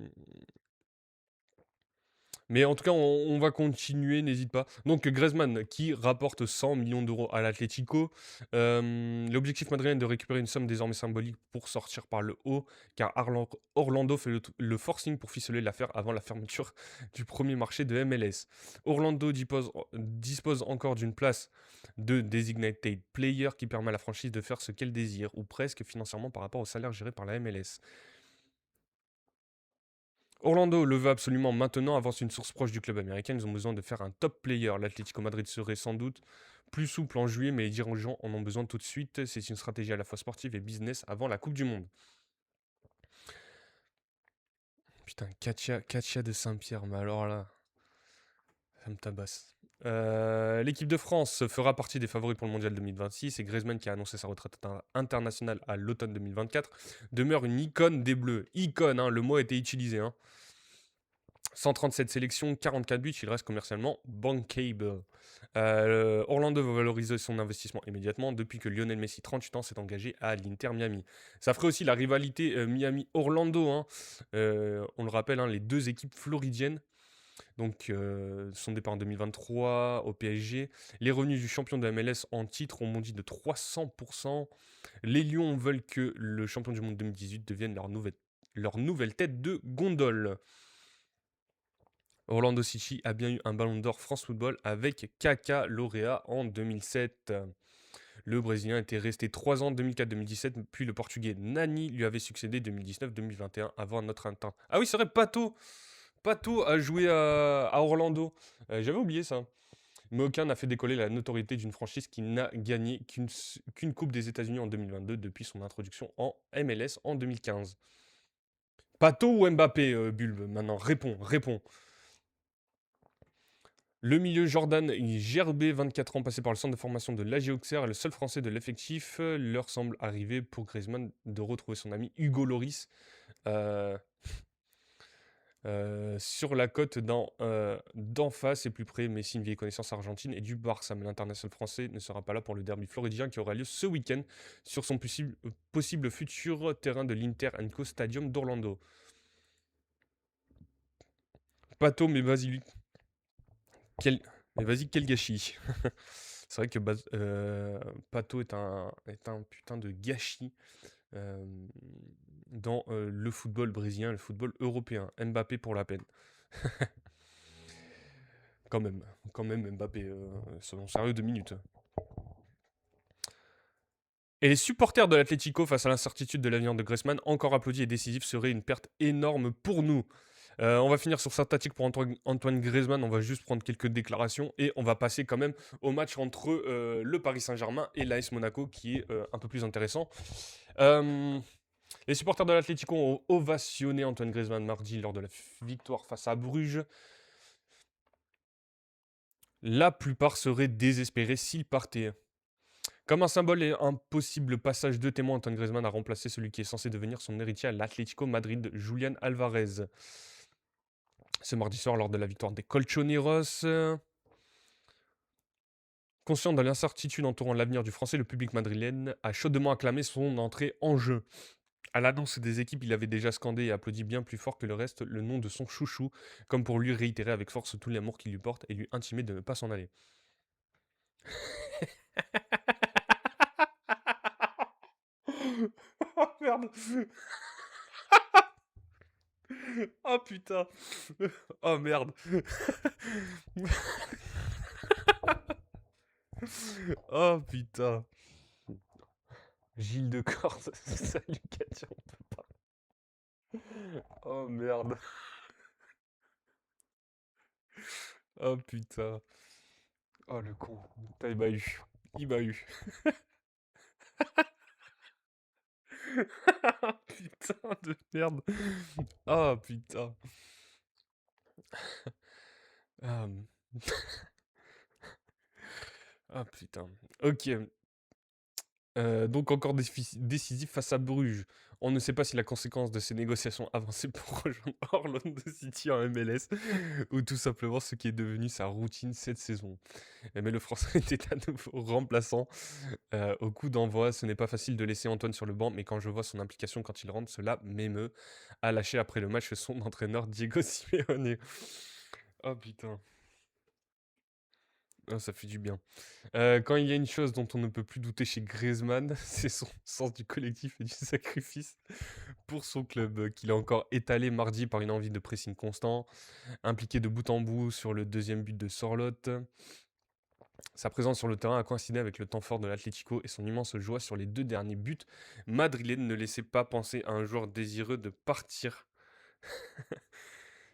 Mais en tout cas, on va continuer, n'hésite pas. Donc Griezmann qui rapporte 100 millions d'euros à l'Atlético. L'objectif madrilène est de récupérer une somme désormais symbolique pour sortir par le haut, car Orlando fait le forcing pour ficeler l'affaire avant la fermeture du premier marché de MLS. Orlando dispose encore d'une place de designated player qui permet à la franchise de faire ce qu'elle désire, ou presque financièrement par rapport au salaire géré par la MLS. Orlando le veut absolument maintenant, avance une source proche du club américain. Ils ont besoin de faire un top player. L'Atlético Madrid serait sans doute plus souple en juillet, mais les dirigeants en ont besoin tout de suite. C'est une stratégie à la fois sportive et business avant la Coupe du Monde. Putain, Katia de Saint-Pierre, mais alors là, ça me tabasse. L'équipe de France fera partie des favoris pour le mondial 2026 et Griezmann, qui a annoncé sa retraite internationale à l'automne 2024, demeure une icône des Bleus. Icône, hein, le mot a été utilisé, hein. 137 sélections, 44 buts, il reste commercialement bankable. Orlando veut valoriser son investissement immédiatement depuis que Lionel Messi, 38 ans, s'est engagé à l'Inter Miami. Ça ferait aussi la rivalité Miami-Orlando, hein. On le rappelle, hein, les deux équipes floridiennes. Donc, son départ en 2023 au PSG. Les revenus du champion de MLS en titre ont bondi de 300%. Les Lions veulent que le champion du monde 2018 devienne leur nouvelle tête de gondole. Orlando City a bien eu un ballon d'or France Football avec Kaka lauréat en 2007. Le Brésilien était resté 3 ans, 2004-2017, puis le Portugais Nani lui avait succédé 2019-2021 avant notre intent. Ah oui, c'est vrai, Pato a joué à Orlando. J'avais oublié ça. Mais aucun n'a fait décoller la notoriété d'une franchise qui n'a gagné qu'une Coupe des États-Unis en 2022 depuis son introduction en MLS en 2015. Pato ou Mbappé, Bulbe? Maintenant, réponds. Le milieu Jordan Gerbet, 24 ans, passé par le centre de formation de l'AG Auxerre, est le seul français de l'effectif. L'heure semble arriver pour Griezmann de retrouver son ami Hugo Loris euh, sur la côte d'en face et plus près. Messi, une vieille connaissance argentine et du Barça, mais l'international français ne sera pas là pour le derby floridien qui aura lieu ce week-end sur son possible futur terrain de l'Inter Co Stadium d'Orlando. Pato, mais vas-y, lui. Mais vas-y, quel gâchis. C'est vrai que Pato est un putain de gâchis euh, dans le football brésilien, le football européen. Mbappé pour la peine. Quand même, Mbappé, soyons sérieux 2 minutes. Et les supporters de l'Atlético face à l'incertitude de l'avenir de Griezmann, encore applaudi et décisif, serait une perte énorme pour nous. On va finir sur sympathique pour Antoine Griezmann. On va juste prendre quelques déclarations et on va passer quand même au match entre le Paris Saint-Germain et l'AS Monaco qui est un peu plus intéressant. Euh, Les supporters de l'Atlético ont ovationné Antoine Griezmann mardi lors de la victoire face à Bruges. La plupart seraient désespérés s'il partait. Comme un symbole et un possible passage de témoin, Antoine Griezmann a remplacé celui qui est censé devenir son héritier à l'Atlético Madrid, Julian Alvarez. Ce mardi soir, lors de la victoire des Colchoneros. Conscient de l'incertitude entourant l'avenir du Français, le public madrilène a chaudement acclamé son entrée en jeu. À l'annonce des équipes, il avait déjà scandé et applaudi bien plus fort que le reste le nom de son chouchou, comme pour lui réitérer avec force tout l'amour qu'il lui porte et lui intimer de ne pas s'en aller. Oh merde. Oh putain. Oh merde. Oh putain. Gilles de Corse, salut Katia, on peut pas. Oh merde. Oh putain. Oh le con. Putain, il m'a eu. Il m'a eu. Putain de merde. Oh putain. Ah, ah, putain. Ok. Donc encore décisif face à Bruges. On ne sait pas si la conséquence de ces négociations avancées pour rejoindre Orlando City en MLS ou tout simplement ce qui est devenu sa routine cette saison. Mais le Français était à nouveau remplaçant au coup d'envoi. Ce n'est pas facile de laisser Antoine sur le banc, mais quand je vois son implication quand il rentre, cela m'émeut. A lâché après le match son entraîneur Diego Simeone. Oh putain. Ah, ça fait du bien. Quand il y a une chose dont on ne peut plus douter chez Griezmann, c'est son sens du collectif et du sacrifice pour son club, qu'il a encore étalé mardi par une envie de pressing constant, impliqué de bout en bout sur le deuxième but de Sorloth. Sa présence sur le terrain a coïncidé avec le temps fort de l'Atlético et son immense joie sur les deux derniers buts madrilènes ne laissait pas penser à un joueur désireux de partir.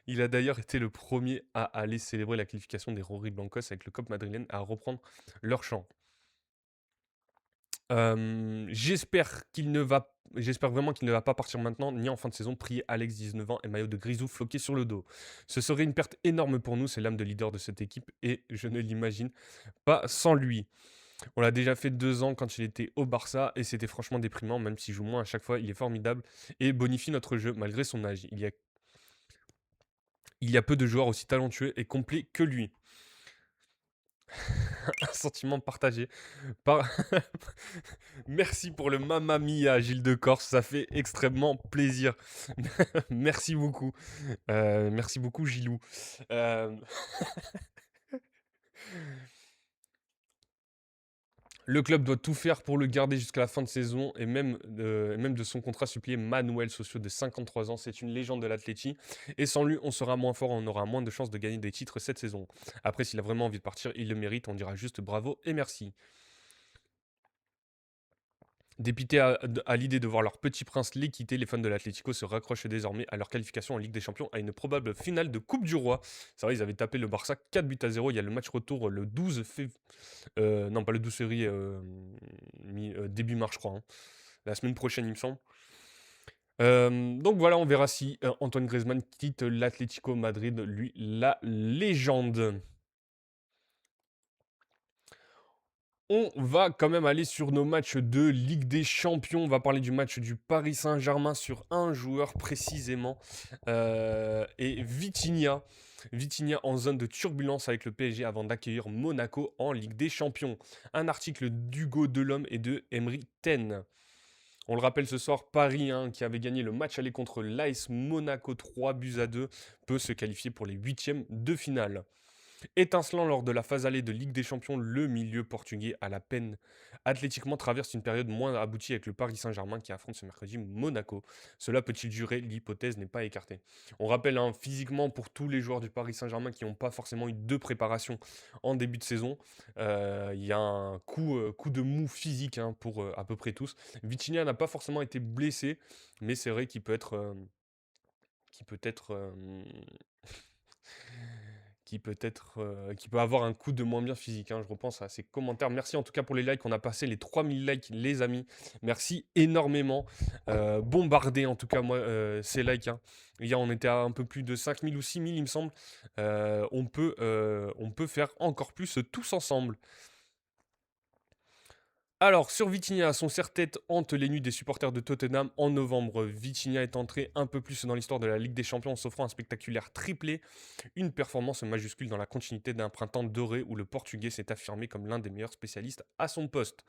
Il a d'ailleurs été le premier à aller célébrer la qualification des Rory Blancos avec le COP madrilène à reprendre leur chant. J'espère vraiment qu'il ne va pas partir maintenant, ni en fin de saison, prier Alex, 19 ans, et maillot de grisou floqué sur le dos. Ce serait une perte énorme pour nous, c'est l'âme de leader de cette équipe, et je ne l'imagine pas sans lui. On l'a déjà fait 2 ans quand il était au Barça, et c'était franchement déprimant, même s'il joue moins à chaque fois, il est formidable, et bonifie notre jeu, malgré son âge. Il y a peu de joueurs aussi talentueux et complets que lui. Un sentiment partagé par... Merci pour le Mamma Mia, Gilles de Corse, ça fait extrêmement plaisir. Merci beaucoup. Merci beaucoup, Gilou. Euh, Le club doit tout faire pour le garder jusqu'à la fin de saison et même de son contrat supplié Manuel Socio de 53 ans. C'est une légende de l'Atleti et sans lui, on sera moins fort, on aura moins de chances de gagner des titres cette saison. Après, s'il a vraiment envie de partir, il le mérite, on dira juste bravo et merci. Dépités à l'idée de voir leur petit prince les quitter, les fans de l'Atlético se raccrochent désormais à leur qualification en Ligue des Champions à une probable finale de Coupe du Roi. C'est vrai, ils avaient tapé le Barça 4-0. Il y a le match retour le 12 février. Non, pas le 12 février, début mars, je crois, hein. La semaine prochaine, il me semble. Donc voilà, on verra si Antoine Griezmann quitte l'Atlético Madrid, lui, la légende. On va quand même aller sur nos matchs de Ligue des Champions. On va parler du match du Paris Saint-Germain sur un joueur précisément. Et Vitinha. Vitinha en zone de turbulence avec le PSG avant d'accueillir Monaco en Ligue des Champions. Un article d'Hugo Delhomme et de Emery Ten. On le rappelle ce soir, Paris, hein, qui avait gagné le match aller contre l'AS Monaco 3-2, peut se qualifier pour les huitièmes de finale. Étincelant lors de la phase allée de Ligue des Champions, le milieu portugais à la peine athlétiquement traverse une période moins aboutie avec le Paris Saint-Germain qui affronte ce mercredi Monaco. Cela peut-il durer? L'hypothèse n'est pas écartée. On rappelle, hein, physiquement pour tous les joueurs du Paris Saint-Germain qui n'ont pas forcément eu de préparation en début de saison, il y a un coup de mou physique, hein, pour à peu près tous. Vitinha n'a pas forcément été blessé, mais c'est vrai qu'il peut être qui peut avoir un coup de moins bien physique, hein. Je repense à ces commentaires. Merci en tout cas pour les likes. On a passé les 3000 likes, les amis. Merci énormément. Bombardé en tout cas, moi, ces likes, hein. Hier, on était à un peu plus de 5000 ou 6000, il me semble. On peut faire encore plus tous ensemble. Alors, sur Vitinha, son serre-tête hante les nuits des supporters de Tottenham. En novembre, Vitinha est entré un peu plus dans l'histoire de la Ligue des Champions en s'offrant un spectaculaire triplé, une performance majuscule dans la continuité d'un printemps doré où le Portugais s'est affirmé comme l'un des meilleurs spécialistes à son poste.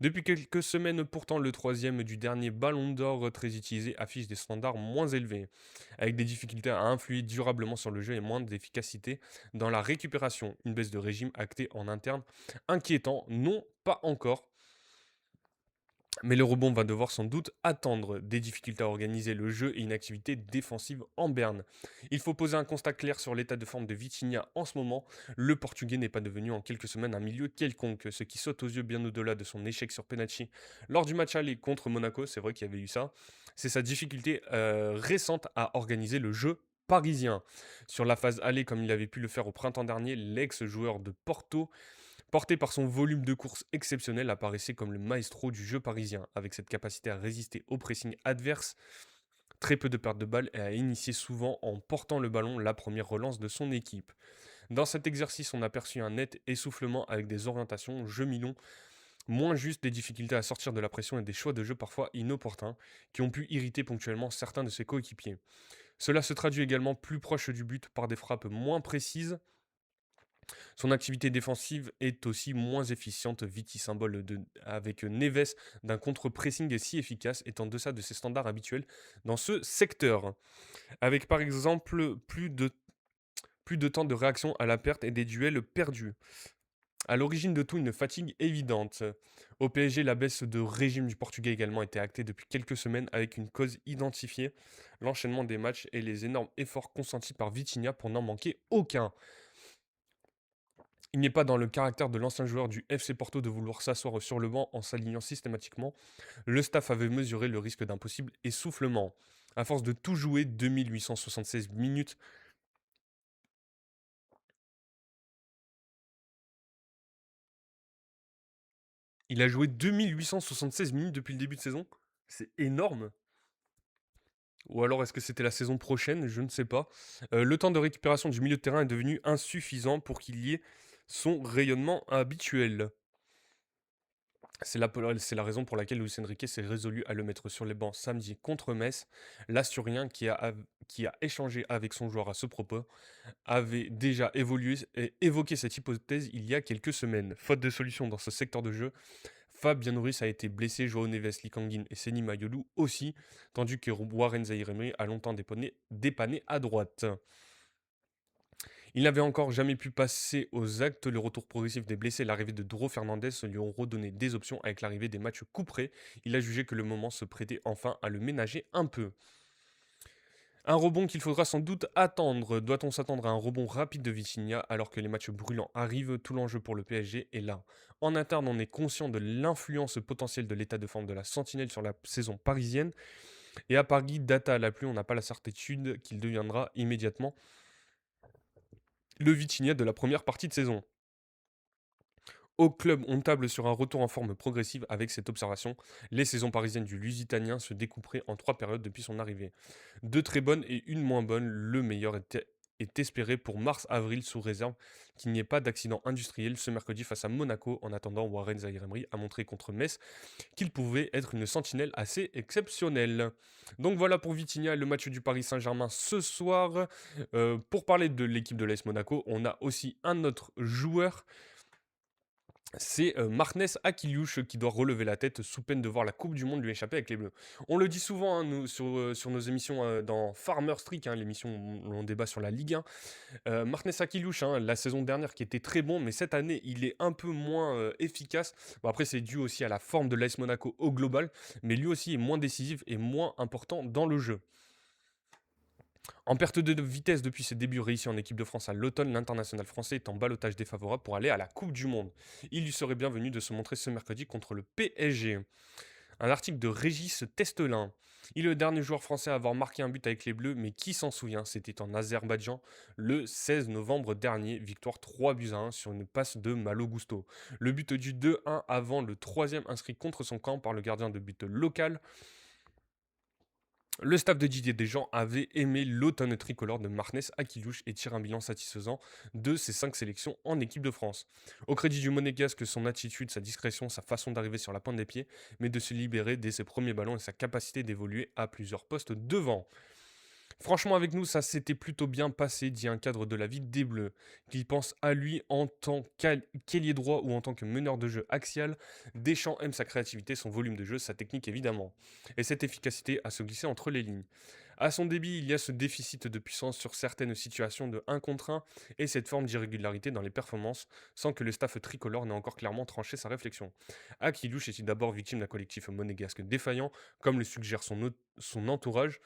Depuis quelques semaines pourtant, le troisième du dernier Ballon d'Or très utilisé affiche des standards moins élevés, avec des difficultés à influer durablement sur le jeu et moins d'efficacité dans la récupération. Une baisse de régime actée en interne, inquiétant, non pas encore. Mais le rebond va devoir sans doute attendre des difficultés à organiser le jeu et une activité défensive en berne. Il faut poser un constat clair sur l'état de forme de Vitinha en ce moment. Le Portugais n'est pas devenu en quelques semaines un milieu quelconque, ce qui saute aux yeux bien au-delà de son échec sur penalty lors du match aller contre Monaco, c'est vrai qu'il y avait eu ça. C'est sa difficulté récente à organiser le jeu parisien. Sur la phase aller, comme il avait pu le faire au printemps dernier, l'ex-joueur de Porto porté par son volume de course exceptionnel, apparaissait comme le maestro du jeu parisien, avec cette capacité à résister au pressing adverse, très peu de pertes de balles et à initier souvent en portant le ballon la première relance de son équipe. Dans cet exercice, on aperçut un net essoufflement avec des orientations jeu mi-long, moins juste, des difficultés à sortir de la pression et des choix de jeu parfois inopportuns qui ont pu irriter ponctuellement certains de ses coéquipiers. Cela se traduit également plus proche du but par des frappes moins précises. Son activité défensive est aussi moins efficiente, Viti symbole avec Neves d'un contre-pressing si efficace est en deçà de ses standards habituels dans ce secteur. Avec par exemple plus de temps de réaction à la perte et des duels perdus. À l'origine de tout, une fatigue évidente. Au PSG, la baisse de régime du Portugais également était actée depuis quelques semaines avec une cause identifiée, l'enchaînement des matchs et les énormes efforts consentis par Vitinha pour n'en manquer aucun. Il n'est pas dans le caractère de l'ancien joueur du FC Porto de vouloir s'asseoir sur le banc en s'alignant systématiquement. Le staff avait mesuré le risque d'un possible essoufflement. À force de tout jouer, 2876 minutes, il a joué 2876 minutes depuis le début de saison. C'est énorme. Ou alors est-ce que c'était la saison prochaine? Je ne sais pas. Le temps de récupération du milieu de terrain est devenu insuffisant pour qu'il y ait son rayonnement habituel. C'est la raison pour laquelle Luis Enrique s'est résolu à le mettre sur les bancs samedi contre Metz. L'Asturien, qui a échangé avec son joueur à ce propos, avait déjà évolué et évoqué cette hypothèse il y a quelques semaines. Faute de solution dans ce secteur de jeu, Fabien Ruiz a été blessé, Joao Neves, Lee Kangin et Seny Mayolu aussi, tandis que Warren Zaïre-Emery a longtemps dépanné à droite. Il n'avait encore jamais pu passer aux actes. Le retour progressif des blessés et l'arrivée de Duro Fernandez lui ont redonné des options avec l'arrivée des matchs couperés. Il a jugé que le moment se prêtait enfin à le ménager un peu. Un rebond qu'il faudra sans doute attendre. Doit-on s'attendre à un rebond rapide de Vitinha alors que les matchs brûlants arrivent? Tout l'enjeu pour le PSG est là. En interne, on est conscient de l'influence potentielle de l'état de forme de la Sentinelle sur la saison parisienne. Et à Paris, data à la pluie, on n'a pas la certitude qu'il deviendra immédiatement le Vitinha de la première partie de saison. Au club, on table sur un retour en forme progressive avec cette observation. Les saisons parisiennes du Lusitanien se découperaient en 3 périodes depuis son arrivée. 2 très bonnes et une moins bonne. Le meilleur est espéré pour mars-avril sous réserve qu'il n'y ait pas d'accident industriel ce mercredi face à Monaco. En attendant, Warren Zaïre-Emery a montré contre Metz qu'il pouvait être une sentinelle assez exceptionnelle. Donc voilà pour Vitinha, le match du Paris Saint-Germain ce soir. Pour parler de l'équipe de l'AS Monaco, on a aussi un autre joueur. C'est Marnès Akiliouche qui doit relever la tête sous peine de voir la Coupe du Monde lui échapper avec les Bleus. On le dit souvent hein, nous, sur nos émissions dans Farmer Streak, hein, l'émission où on débat sur la Ligue 1. Marnès Akiliouche, hein, la saison dernière qui était très bon, mais cette année il est un peu moins efficace. Bon, après c'est dû aussi à la forme de l'AS Monaco au global, mais lui aussi est moins décisif et moins important dans le jeu. En perte de vitesse depuis ses débuts réussis en équipe de France à l'automne, l'international français est en ballottage défavorable pour aller à la Coupe du Monde. Il lui serait bienvenu de se montrer ce mercredi contre le PSG. Un article de Régis Testelin. Il est le dernier joueur français à avoir marqué un but avec les Bleus, mais qui s'en souvient? C'était en Azerbaïdjan le 16 novembre dernier, victoire 3-1 sur une passe de Malo Gusto. Le but du 2-1 avant le troisième inscrit contre son camp par le gardien de but local. Le staff de Didier Deschamps avait aimé l'automne tricolore de Marnès Akilouche et tire un bilan satisfaisant de ses 5 sélections en équipe de France. Au crédit du monégasque, son attitude, sa discrétion, sa façon d'arriver sur la pointe des pieds, mais de se libérer dès ses premiers ballons et sa capacité d'évoluer à plusieurs postes devant. Franchement, avec nous, ça s'était plutôt bien passé, dit un cadre de la vie des Bleus, qui pense à lui en tant qu'ailier droit ou en tant que meneur de jeu axial. Deschamps aime sa créativité, son volume de jeu, sa technique évidemment, et cette efficacité à se glisser entre les lignes. À son débit, il y a ce déficit de puissance sur certaines situations de 1 contre 1 et cette forme d'irrégularité dans les performances, sans que le staff tricolore n'ait encore clairement tranché sa réflexion. Akilouche est d'abord victime d'un collectif monégasque défaillant, comme le suggère son entourage,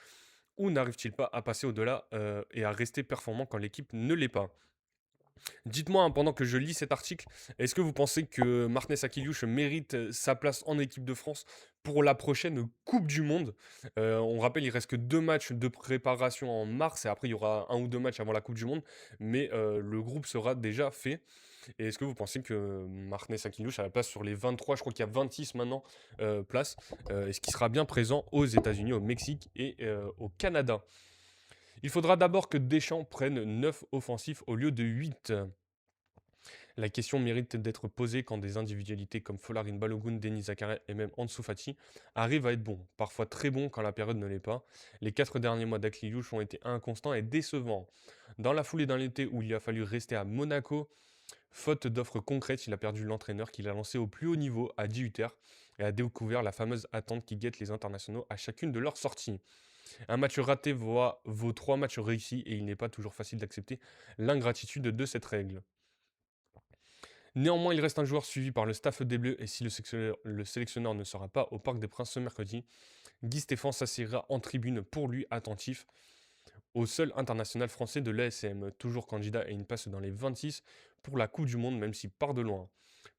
ou n'arrive-t-il pas à passer au-delà et à rester performant quand l'équipe ne l'est pas? Dites-moi, hein, pendant que je lis cet article, est-ce que vous pensez que Martinez Akiliouche mérite sa place en équipe de France pour la prochaine Coupe du Monde? On rappelle, il reste que 2 matchs de préparation en mars et après il y aura 1 ou 2 matchs avant la Coupe du Monde, mais le groupe sera déjà fait. Et est-ce que vous pensez que Martinez Akiliouche a la place sur les 23, je crois qu'il y a 26 maintenant places, est-ce qu'il sera bien présent aux États-Unis, au Mexique et au Canada? Il faudra d'abord que Deschamps prenne 9 offensifs au lieu de 8. La question mérite d'être posée quand des individualités comme Folarin Balogun, Denis Zakaria et même Ansu Fati arrivent à être bons, parfois très bons quand la période ne l'est pas. Les 4 derniers mois d'Akliouche ont été inconstants et décevants. Dans la foulée d'un été où il a fallu rester à Monaco, faute d'offres concrètes, il a perdu l'entraîneur qu'il a lancé au plus haut niveau à 18h et a découvert la fameuse attente qui guette les internationaux à chacune de leurs sorties. Un match raté vaut 3 matchs réussis et il n'est pas toujours facile d'accepter l'ingratitude de cette règle. Néanmoins, il reste un joueur suivi par le staff des Bleus et si le sélectionneur ne sera pas au Parc des Princes ce mercredi, Guy Stéphane s'assiera en tribune pour lui attentif au seul international français de l'ASM, toujours candidat à une place dans les 26 pour la Coupe du Monde, même s'il part de loin.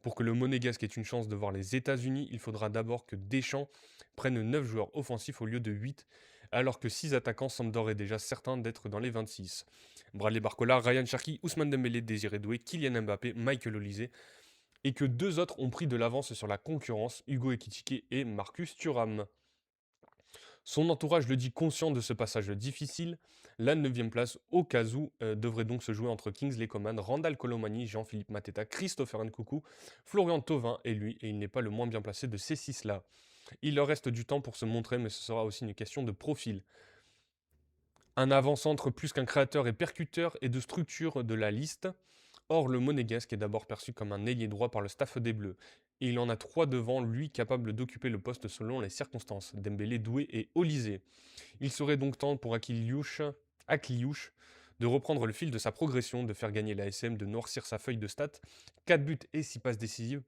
Pour que le Monégasque ait une chance de voir les États-Unis, il faudra d'abord que Deschamps prenne 9 joueurs offensifs au lieu de 8, alors que 6 attaquants semblent d'ores et déjà certains d'être dans les 26. Bradley Barcola, Ryan Cherki, Ousmane Dembélé, Désiré Doué, Kylian Mbappé, Michael Olise, et que 2 autres ont pris de l'avance sur la concurrence, Hugo Ekitike et Marcus Thuram. Son entourage le dit conscient de ce passage difficile. La 9e place, au cas où, devrait donc se jouer entre Kingsley Coman, Randall Colomani, Jean-Philippe Mateta, Christopher Nkoukou, Florian Thauvin et lui, et il n'est pas le moins bien placé de ces 6-là. Il leur reste du temps pour se montrer, mais ce sera aussi une question de profil. Un avant-centre plus qu'un créateur et percuteur et de structure de la liste. Or, le Monégasque est d'abord perçu comme un ailier droit par le staff des Bleus. Et il en a 3 devant lui capables d'occuper le poste selon les circonstances, Dembélé, Doué et Olysée. Il serait donc temps pour Akiliouche de reprendre le fil de sa progression, de faire gagner la SM, de noircir sa feuille de stats, 4 buts et 6 passes décisives,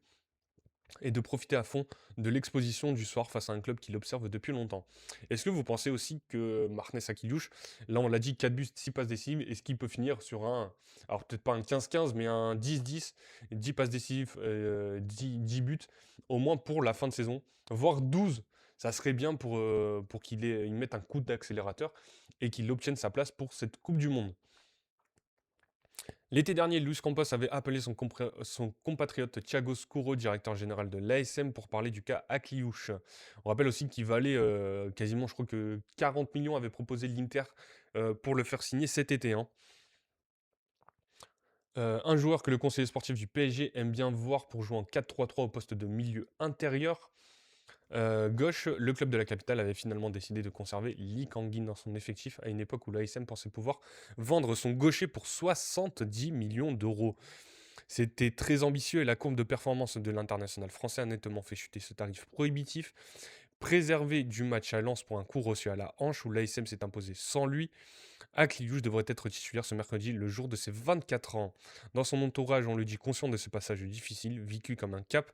et de profiter à fond de l'exposition du soir face à un club qu'il observe depuis longtemps. Est-ce que vous pensez aussi que Martinez Akiliouche, là on l'a dit, 4 buts, 6 passes décisives, est-ce qu'il peut finir sur un, alors peut-être pas un 15-15, mais un 10-10, 10 passes décisives, 10 buts, au moins pour la fin de saison, voire 12, ça serait bien pour il mette un coup d'accélérateur et qu'il obtienne sa place pour cette Coupe du Monde. L'été dernier, Luis Campos avait appelé son compatriote Thiago Scuro, directeur général de l'ASM, pour parler du cas Akliouche. On rappelle aussi qu'il valait quasiment, je crois que 40 millions avait proposé l'Inter pour le faire signer cet été, hein. Un joueur que le conseiller sportif du PSG aime bien voir pour jouer en 4-3-3 au poste de milieu intérieur. Gauche, le club de la capitale avait finalement décidé de conserver Lee Kangin dans son effectif à une époque où l'ASM pensait pouvoir vendre son gaucher pour 70 millions d'euros. C'était très ambitieux et la courbe de performance de l'international français a nettement fait chuter ce tarif prohibitif. Préservé du match à Lens pour un coup reçu à la hanche où l'ASM s'est imposé sans lui, Akliouche devrait être titulaire ce mercredi, le jour de ses 24 ans. Dans son entourage, on le dit conscient de ce passage difficile, vécu comme un cap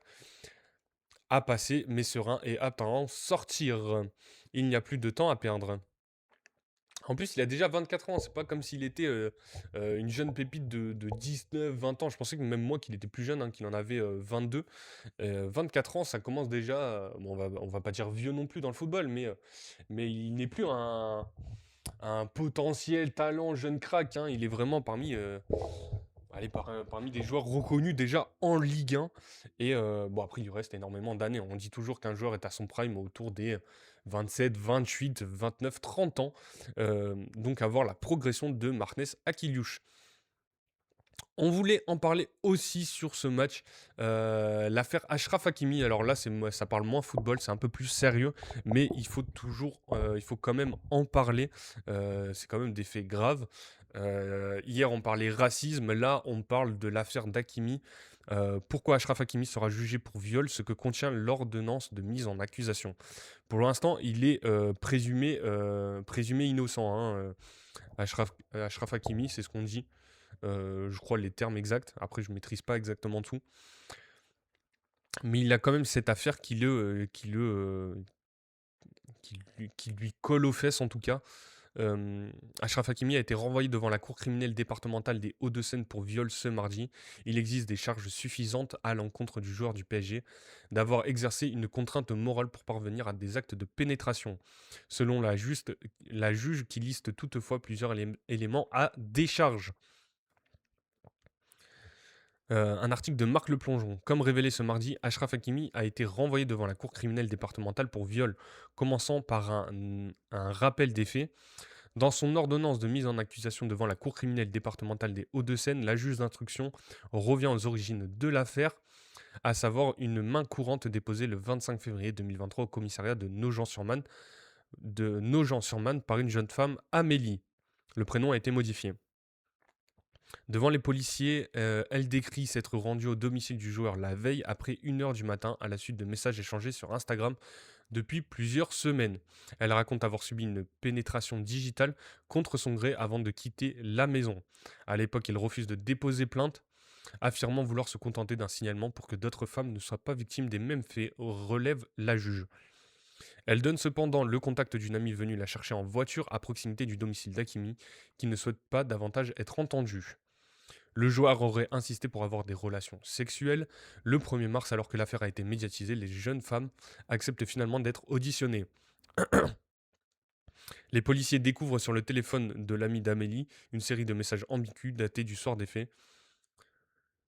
à passer, mais serein et apte à en sortir. Il n'y a plus de temps à perdre. En plus, il a déjà 24 ans, c'est pas comme s'il était une jeune pépite de 19, 20 ans. Je pensais que même moi, qu'il était plus jeune, hein, qu'il en avait 22. 24 ans, ça commence déjà. Bon, on va pas dire vieux non plus dans le football, mais il n'est plus un potentiel talent jeune crack, hein. Il est vraiment parmi des joueurs reconnus déjà en Ligue 1. Et bon, après, il lui reste énormément d'années. On dit toujours qu'un joueur est à son prime autour des 27, 28, 29, 30 ans. Donc, avoir la progression de Martinez Akiliouche. On voulait en parler aussi sur ce match, l'affaire Achraf Hakimi. Alors là, ça parle moins football, c'est un peu plus sérieux, mais il faut quand même en parler. C'est quand même des faits graves. Hier, on parlait racisme, là, on parle de l'affaire d'Hakimi. Pourquoi Achraf Hakimi sera jugé pour viol, ce que contient l'ordonnance de mise en accusation. Pour l'instant, il est présumé innocent, hein, Achraf Hakimi, c'est ce qu'on dit. Je crois les termes exacts. Après, je maîtrise pas exactement tout. Mais il a quand même cette affaire qui lui colle aux fesses, en tout cas. Achraf Hakimi a été renvoyé devant la cour criminelle départementale des Hauts-de-Seine pour viol ce mardi. Il existe des charges suffisantes à l'encontre du joueur du PSG d'avoir exercé une contrainte morale pour parvenir à des actes de pénétration. Selon la juge qui liste toutefois plusieurs éléments à décharge. Un article de Marc Le Plongeon. Comme révélé ce mardi, Achraf Hakimi a été renvoyé devant la cour criminelle départementale pour viol, commençant par un rappel des faits. Dans son ordonnance de mise en accusation devant la cour criminelle départementale des Hauts-de-Seine, la juge d'instruction revient aux origines de l'affaire, à savoir une main courante déposée le 25 février 2023 au commissariat de Nogent-sur-Marne par une jeune femme, Amélie. Le prénom a été modifié. Devant les policiers, elle décrit s'être rendue au domicile du joueur la veille après 1h du matin à la suite de messages échangés sur Instagram depuis plusieurs semaines. Elle raconte avoir subi une pénétration digitale contre son gré avant de quitter la maison. À l'époque, elle refuse de déposer plainte, affirmant vouloir se contenter d'un signalement pour que d'autres femmes ne soient pas victimes des mêmes faits, relève la juge. Elle donne cependant le contact d'une amie venue la chercher en voiture à proximité du domicile d'Hakimi, qui ne souhaite pas davantage être entendu. Le joueur aurait insisté pour avoir des relations sexuelles. Le 1er mars, alors que l'affaire a été médiatisée, les jeunes femmes acceptent finalement d'être auditionnées. Les policiers découvrent sur le téléphone de l'ami d'Amélie une série de messages ambigus datés du soir des faits.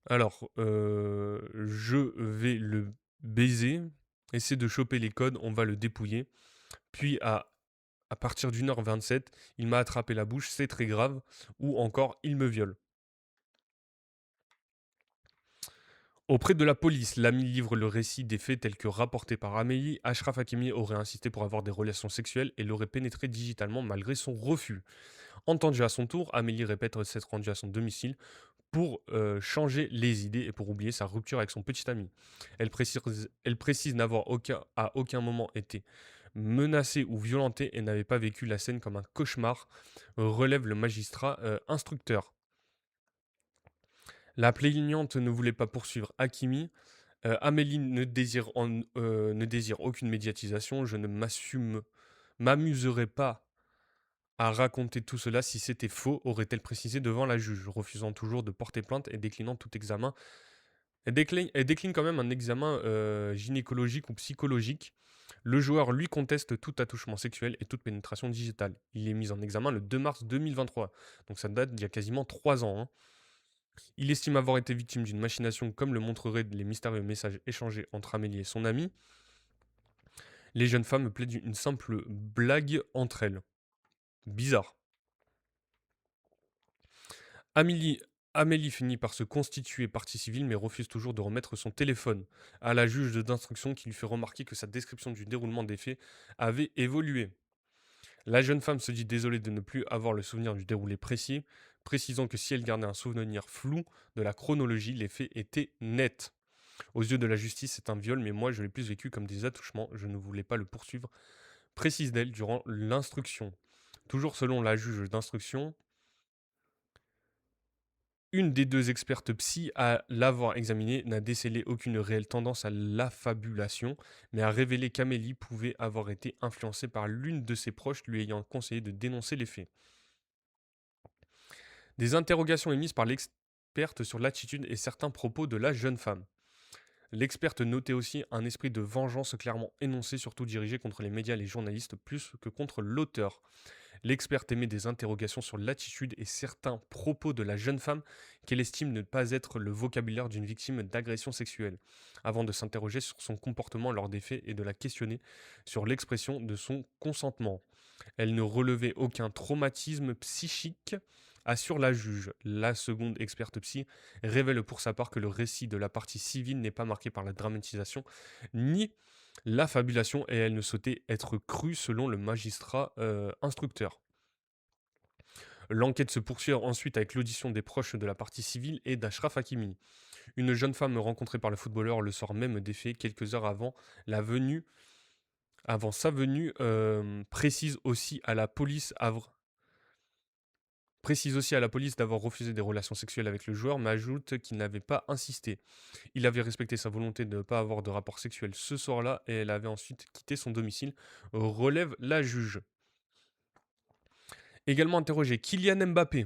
Alors, je vais le baiser, essaie de choper les codes, on va le dépouiller. Puis à partir d'1h27, il m'a attrapé la bouche, c'est très grave. Ou encore, il me viole. Auprès de la police, l'ami livre le récit des faits tels que rapportés par Amélie. Achraf Hakimi aurait insisté pour avoir des relations sexuelles et l'aurait pénétré digitalement malgré son refus. Entendu à son tour, Amélie répète s'être rendue à son domicile pour changer les idées et pour oublier sa rupture avec son petit ami. Elle précise n'avoir à aucun moment été menacée ou violentée et n'avait pas vécu la scène comme un cauchemar, relève le magistrat instructeur. La plaignante ne voulait pas poursuivre Hakimi. Amélie ne désire aucune médiatisation. Je ne m'amuserai pas à raconter tout cela si c'était faux, aurait-elle précisé devant la juge, refusant toujours de porter plainte et déclinant tout examen. Elle décline quand même un examen gynécologique ou psychologique. Le joueur lui conteste tout attouchement sexuel et toute pénétration digitale. Il est mis en examen le 2 mars 2023. Donc ça date d'il y a quasiment 3 ans, hein. Il estime avoir été victime d'une machination comme le montreraient les mystérieux messages échangés entre Amélie et son ami. Les jeunes femmes plaident une simple blague entre elles. Bizarre. Amélie, Amélie finit par se constituer partie civile mais refuse toujours de remettre son téléphone à la juge d'instruction qui lui fait remarquer que sa description du déroulement des faits avait évolué. La jeune femme se dit désolée de ne plus avoir le souvenir du déroulé précis, précisant que si elle gardait un souvenir flou de la chronologie, les faits étaient nets. Aux yeux de la justice, c'est un viol, mais moi je l'ai plus vécu comme des attouchements, je ne voulais pas le poursuivre, précise-t-elle durant l'instruction. Toujours selon la juge d'instruction, Une des deux expertes psy à l'avoir examinée n'a décelé aucune réelle tendance à l'affabulation, mais a révélé qu'Amélie pouvait avoir été influencée par l'une de ses proches lui ayant conseillé de dénoncer les faits. Des interrogations émises par l'experte sur l'attitude et certains propos de la jeune femme. L'experte notait aussi un esprit de vengeance clairement énoncé, surtout dirigé contre les médias et les journalistes plus que contre l'auteur. L'experte émet des interrogations sur l'attitude et certains propos de la jeune femme qu'elle estime ne pas être le vocabulaire d'une victime d'agression sexuelle, avant de s'interroger sur son comportement lors des faits et de la questionner sur l'expression de son consentement. Elle ne relevait aucun traumatisme psychique, assure la juge. La seconde experte psy révèle pour sa part que le récit de la partie civile n'est pas marqué par la dramatisation ni la fabulation et elle ne souhaitait être crue selon le magistrat instructeur. L'enquête se poursuit ensuite avec l'audition des proches de la partie civile et d'Ashraf Hakimi, une jeune femme rencontrée par le footballeur le soir même des faits, quelques heures avant sa venue, précise aussi à la police d'avoir refusé des relations sexuelles avec le joueur, mais ajoute qu'il n'avait pas insisté. Il avait respecté sa volonté de ne pas avoir de rapport sexuel ce soir-là et elle avait ensuite quitté son domicile, relève la juge. Également interrogé, Kylian Mbappé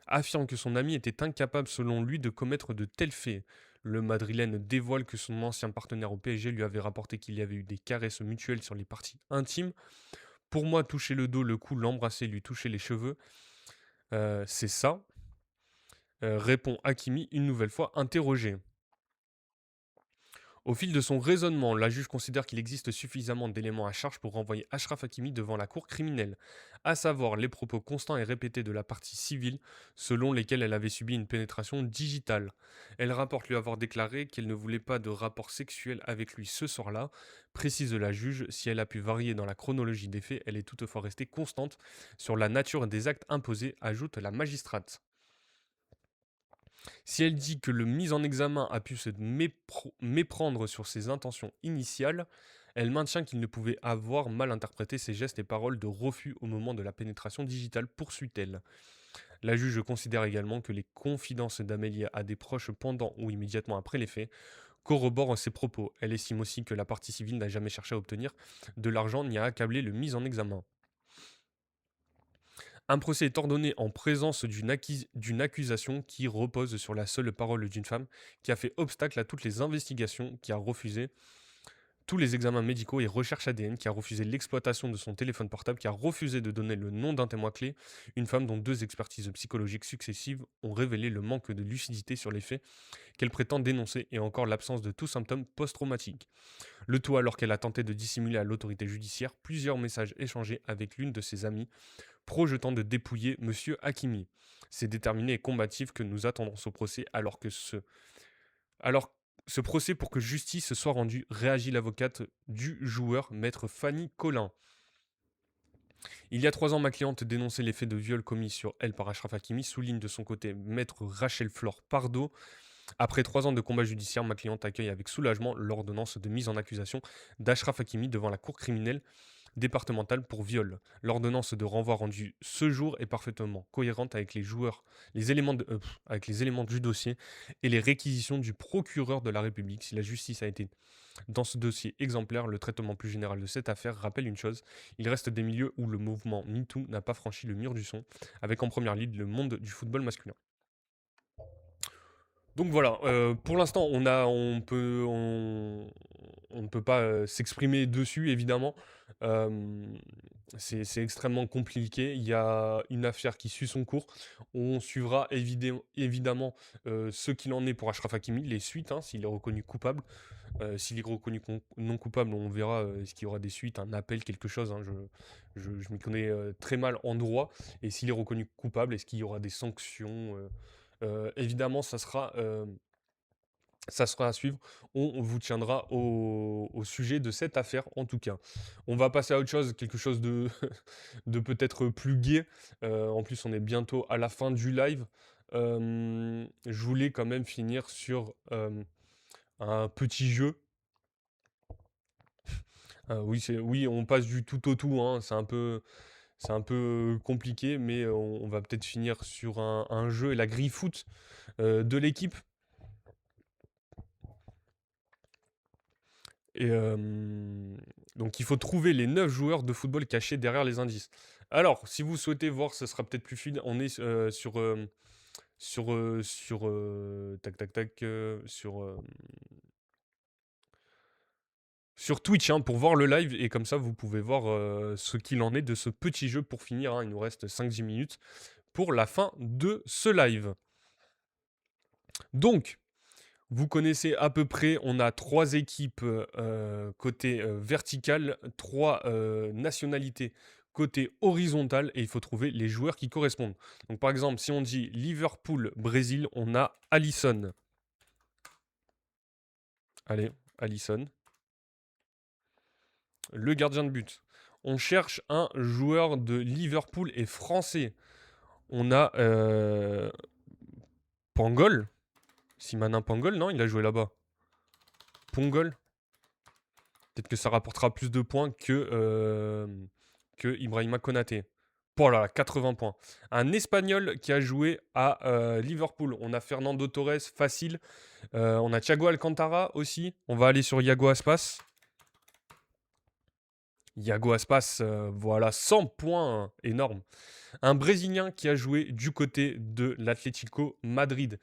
affirme que son ami était incapable selon lui de commettre de tels faits. Le Madrilène dévoile que son ancien partenaire au PSG lui avait rapporté qu'il y avait eu des caresses mutuelles sur les parties intimes. Pour moi, toucher le dos, le cou, l'embrasser, lui toucher les cheveux, c'est ça, répond Hakimi une nouvelle fois interrogé. Au fil de son raisonnement, la juge considère qu'il existe suffisamment d'éléments à charge pour renvoyer Ashraf Hakimi devant la cour criminelle, à savoir les propos constants et répétés de la partie civile selon lesquels elle avait subi une pénétration digitale. Elle rapporte lui avoir déclaré qu'elle ne voulait pas de rapport sexuel avec lui ce soir-là, précise la juge. Si elle a pu varier dans la chronologie des faits, elle est toutefois restée constante sur la nature des actes imposés, ajoute la magistrate. Si elle dit que le mis en examen a pu se méprendre sur ses intentions initiales, elle maintient qu'il ne pouvait avoir mal interprété ses gestes et paroles de refus au moment de la pénétration digitale, poursuit-elle. La juge considère également que les confidences d'Amélie à des proches pendant ou immédiatement après les faits corroborent ses propos. Elle estime aussi que la partie civile n'a jamais cherché à obtenir de l'argent ni à accabler le mis en examen. Un procès est ordonné en présence d'une accusation qui repose sur la seule parole d'une femme qui a fait obstacle à toutes les investigations, qui a refusé tous les examens médicaux et recherches ADN, qui a refusé l'exploitation de son téléphone portable, qui a refusé de donner le nom d'un témoin clé, une femme dont 2 expertises psychologiques successives ont révélé le manque de lucidité sur les faits qu'elle prétend dénoncer et encore l'absence de tout symptôme post-traumatique. Le tout alors qu'elle a tenté de dissimuler à l'autorité judiciaire plusieurs messages échangés avec l'une de ses amies projetant de dépouiller Monsieur Hakimi. C'est déterminé et combatif que nous attendons ce procès alors ce procès pour que justice soit rendue, réagit l'avocate du joueur, maître Fanny Collin. Il y a 3 ans, ma cliente dénonçait les faits de viol commis sur elle par Ashraf Hakimi, souligne de son côté maître Rachel Flore Pardo. Après 3 ans de combat judiciaire, ma cliente accueille avec soulagement l'ordonnance de mise en accusation d'Ashraf Hakimi devant la cour criminelle départementale pour viol. L'ordonnance de renvoi rendue ce jour est parfaitement cohérente avec avec les éléments du dossier et les réquisitions du procureur de la République. Si la justice a été dans ce dossier exemplaire, le traitement plus général de cette affaire rappelle une chose, il reste des milieux où le mouvement MeToo n'a pas franchi le mur du son, avec en première ligne le monde du football masculin. Donc voilà, pour l'instant, on ne peut pas s'exprimer dessus, évidemment. Euh, c'est extrêmement compliqué. Il y a une affaire qui suit son cours. On suivra évidemment ce qu'il en est pour Ashraf Hakimi, les suites, hein, s'il est reconnu coupable. S'il est reconnu non coupable, on verra est-ce qu'il y aura des suites, un appel, quelque chose. Hein, je m'y connais très mal en droit. Et s'il est reconnu coupable, est-ce qu'il y aura des sanctions évidemment, ça sera à suivre. On vous tiendra au sujet de cette affaire, en tout cas. On va passer à autre chose, quelque chose de, de peut-être plus gai. En plus, on est bientôt à la fin du live. Je voulais quand même finir sur un petit jeu. Oui, on passe du tout au tout, hein, c'est un peu... C'est un peu compliqué, mais on va peut-être finir sur un jeu et la grille foot de l'équipe. Et donc il faut trouver les 9 joueurs de football cachés derrière les indices. Alors, si vous souhaitez voir, ce sera peut-être plus fluide. On est tac tac tac, sur Twitch hein, pour voir le live. Et comme ça, vous pouvez voir ce qu'il en est de ce petit jeu pour finir. Hein. Il nous reste 5-10 minutes pour la fin de ce live. Donc, vous connaissez à peu près, on a 3 équipes côté vertical, 3 nationalités côté horizontal et il faut trouver les joueurs qui correspondent. Donc par exemple, si on dit Liverpool-Brésil, on a Alisson. Allez, Alisson. Le gardien de but. On cherche un joueur de Liverpool et français. On a Pangol. Simanin Pangol, non, il a joué là-bas. Pongol. Peut-être que ça rapportera plus de points que Ibrahima Konaté. Oh là là, 80 points. Un Espagnol qui a joué à Liverpool. On a Fernando Torres, facile. On a Thiago Alcantara aussi. On va aller sur Iago Aspas. Iago Aspas, voilà, 100 points, hein, énorme. Un Brésilien qui a joué du côté de l'Atlético Madrid.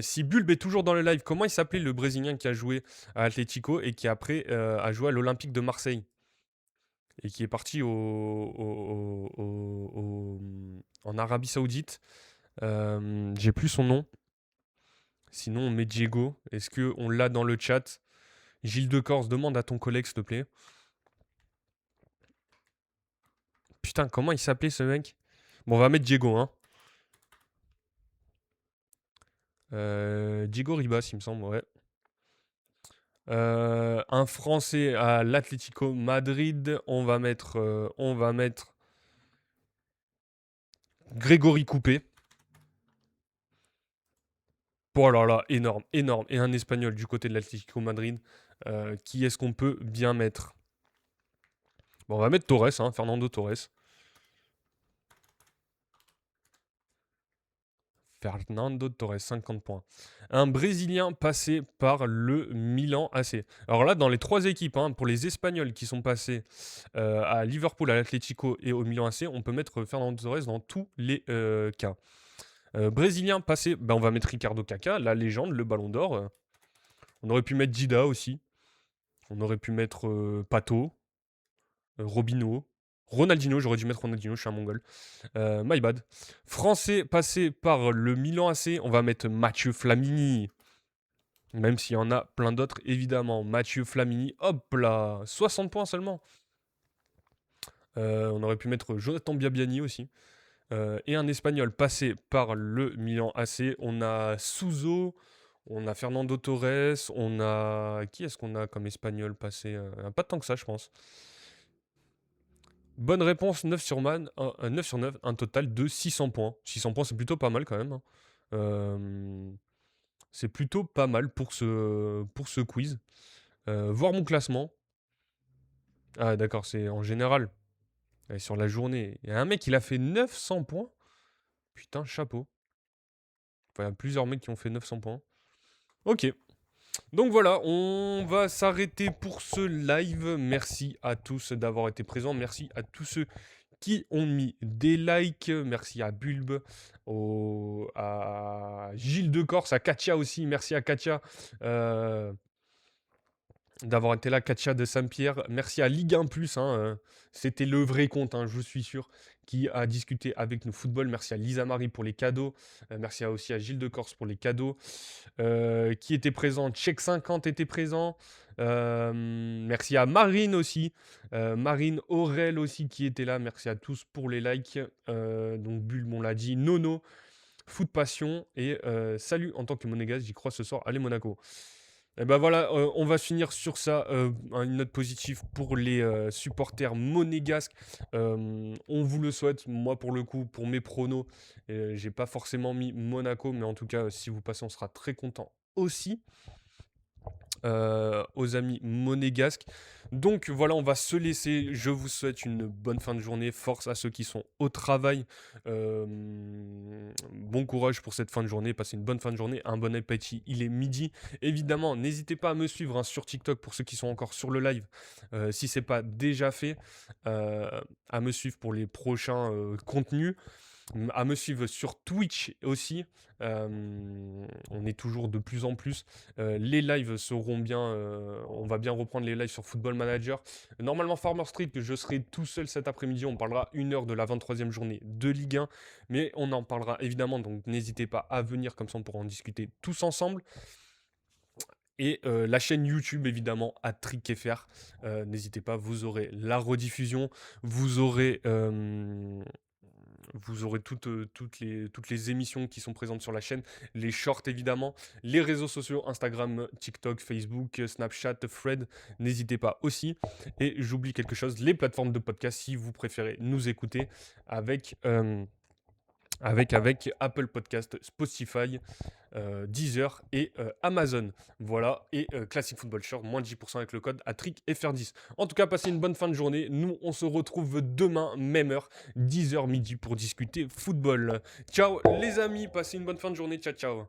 Si Bulb est toujours dans le live, comment il s'appelait le Brésilien qui a joué à Atlético et qui après a joué à l'Olympique de Marseille et qui est parti en Arabie Saoudite. J'ai plus son nom. Sinon, on met Diego. Est-ce qu'on l'a dans le chat? Gilles de Corse, demande à ton collègue, s'il te plaît. Putain, comment il s'appelait ce mec? Bon, on va mettre Diego, hein. Diego Ribas, il me semble, ouais. Un Français à l'Atlético Madrid. On va mettre Grégory Coupé. Oh là là, énorme, énorme. Et un Espagnol du côté de l'Atlético Madrid. Qui est-ce qu'on peut bien mettre? Bon, on va mettre Torres, hein, Fernando Torres. Fernando Torres, 50 points. Un Brésilien passé par le Milan AC. Alors là, dans les 3 équipes, hein, pour les Espagnols qui sont passés à Liverpool, à l'Atlético et au Milan AC, on peut mettre Fernando Torres dans tous les cas. Brésilien passé, on va mettre Ricardo Caca, la légende, le ballon d'or. On aurait pu mettre Dida aussi. On aurait pu mettre Pato, Robinho. Ronaldinho, j'aurais dû mettre Ronaldinho, je suis un mongol. My bad. Français passé par le Milan AC, on va mettre Mathieu Flamini. Même s'il y en a plein d'autres, évidemment. Mathieu Flamini, hop là, 60 points seulement. On aurait pu mettre Jonathan Biabiani aussi. Et un Espagnol passé par le Milan AC. On a Souzo, on a Fernando Torres, on a... Qui est-ce qu'on a comme Espagnol passé? Pas tant que ça, je pense. Bonne réponse, 9 sur 9 sur 9, un total de 600 points. 600 points, c'est plutôt pas mal quand même. Hein. C'est plutôt pas mal pour ce quiz. Voir mon classement. Ah d'accord, c'est en général. Sur la journée. Il y a un mec, il a fait 900 points. Putain, chapeau. Enfin, il y a plusieurs mecs qui ont fait 900 points. Ok. Donc voilà, on va s'arrêter pour ce live. Merci à tous d'avoir été présents. Merci à tous ceux qui ont mis des likes. Merci à Bulb, à Gilles de Corse, à Katia aussi. Merci à Katia d'avoir été là. Katia de Saint-Pierre. Merci à Ligue 1 Plus. Hein, c'était le vrai compte, hein, je suis sûr, qui a discuté avec nous football. Merci à Lisa Marie pour les cadeaux. Merci aussi à Gilles de Corse pour les cadeaux. Qui était présent? Check 50 était présent. Merci à Marine aussi. Marine Aurel aussi qui était là. Merci à tous pour les likes. Donc Bulb, on l'a dit. Nono, Foot Passion. Et salut en tant que monégasque, j'y crois ce soir. Allez Monaco. Et ben voilà, on va finir sur ça. Une note positive pour les supporters monégasques. On vous le souhaite. Moi, pour le coup, pour mes pronos, j'ai pas forcément mis Monaco, mais en tout cas, si vous passez, on sera très content aussi. aux amis monégasques. Donc voilà, on va se laisser. Je vous souhaite une bonne fin de journée. Force à ceux qui sont au travail. Bon courage pour cette fin de journée. Passez une bonne fin de journée, un bon appétit. Il est midi. Évidemment, n'hésitez pas à me suivre hein, sur TikTok pour ceux qui sont encore sur le live. Si ce n'est pas déjà fait, euh, à me suivre pour les prochains contenus. À me suivre sur Twitch aussi. On est toujours de plus en plus. Les lives seront bien. On va bien reprendre les lives sur Football Manager. Normalement, Farmer Street, que je serai tout seul cet après-midi. On parlera 1 heure de la 23e journée de Ligue 1. Mais on en parlera évidemment. Donc n'hésitez pas à venir, comme ça on pourra en discuter tous ensemble. Et la chaîne YouTube, évidemment, à TrickFR. N'hésitez pas, vous aurez la rediffusion. Vous aurez toutes les émissions qui sont présentes sur la chaîne, les shorts évidemment, les réseaux sociaux, Instagram, TikTok, Facebook, Snapchat, Thread, n'hésitez pas aussi. Et j'oublie quelque chose, les plateformes de podcast si vous préférez nous écouter avec Apple Podcast, Spotify, Deezer et Amazon. Voilà, et Classic Football Shirt, moins de 10% avec le code ATRIC FR10. En tout cas, passez une bonne fin de journée. Nous, on se retrouve demain, même heure, 10h midi, pour discuter football. Ciao les amis, passez une bonne fin de journée. Ciao, ciao.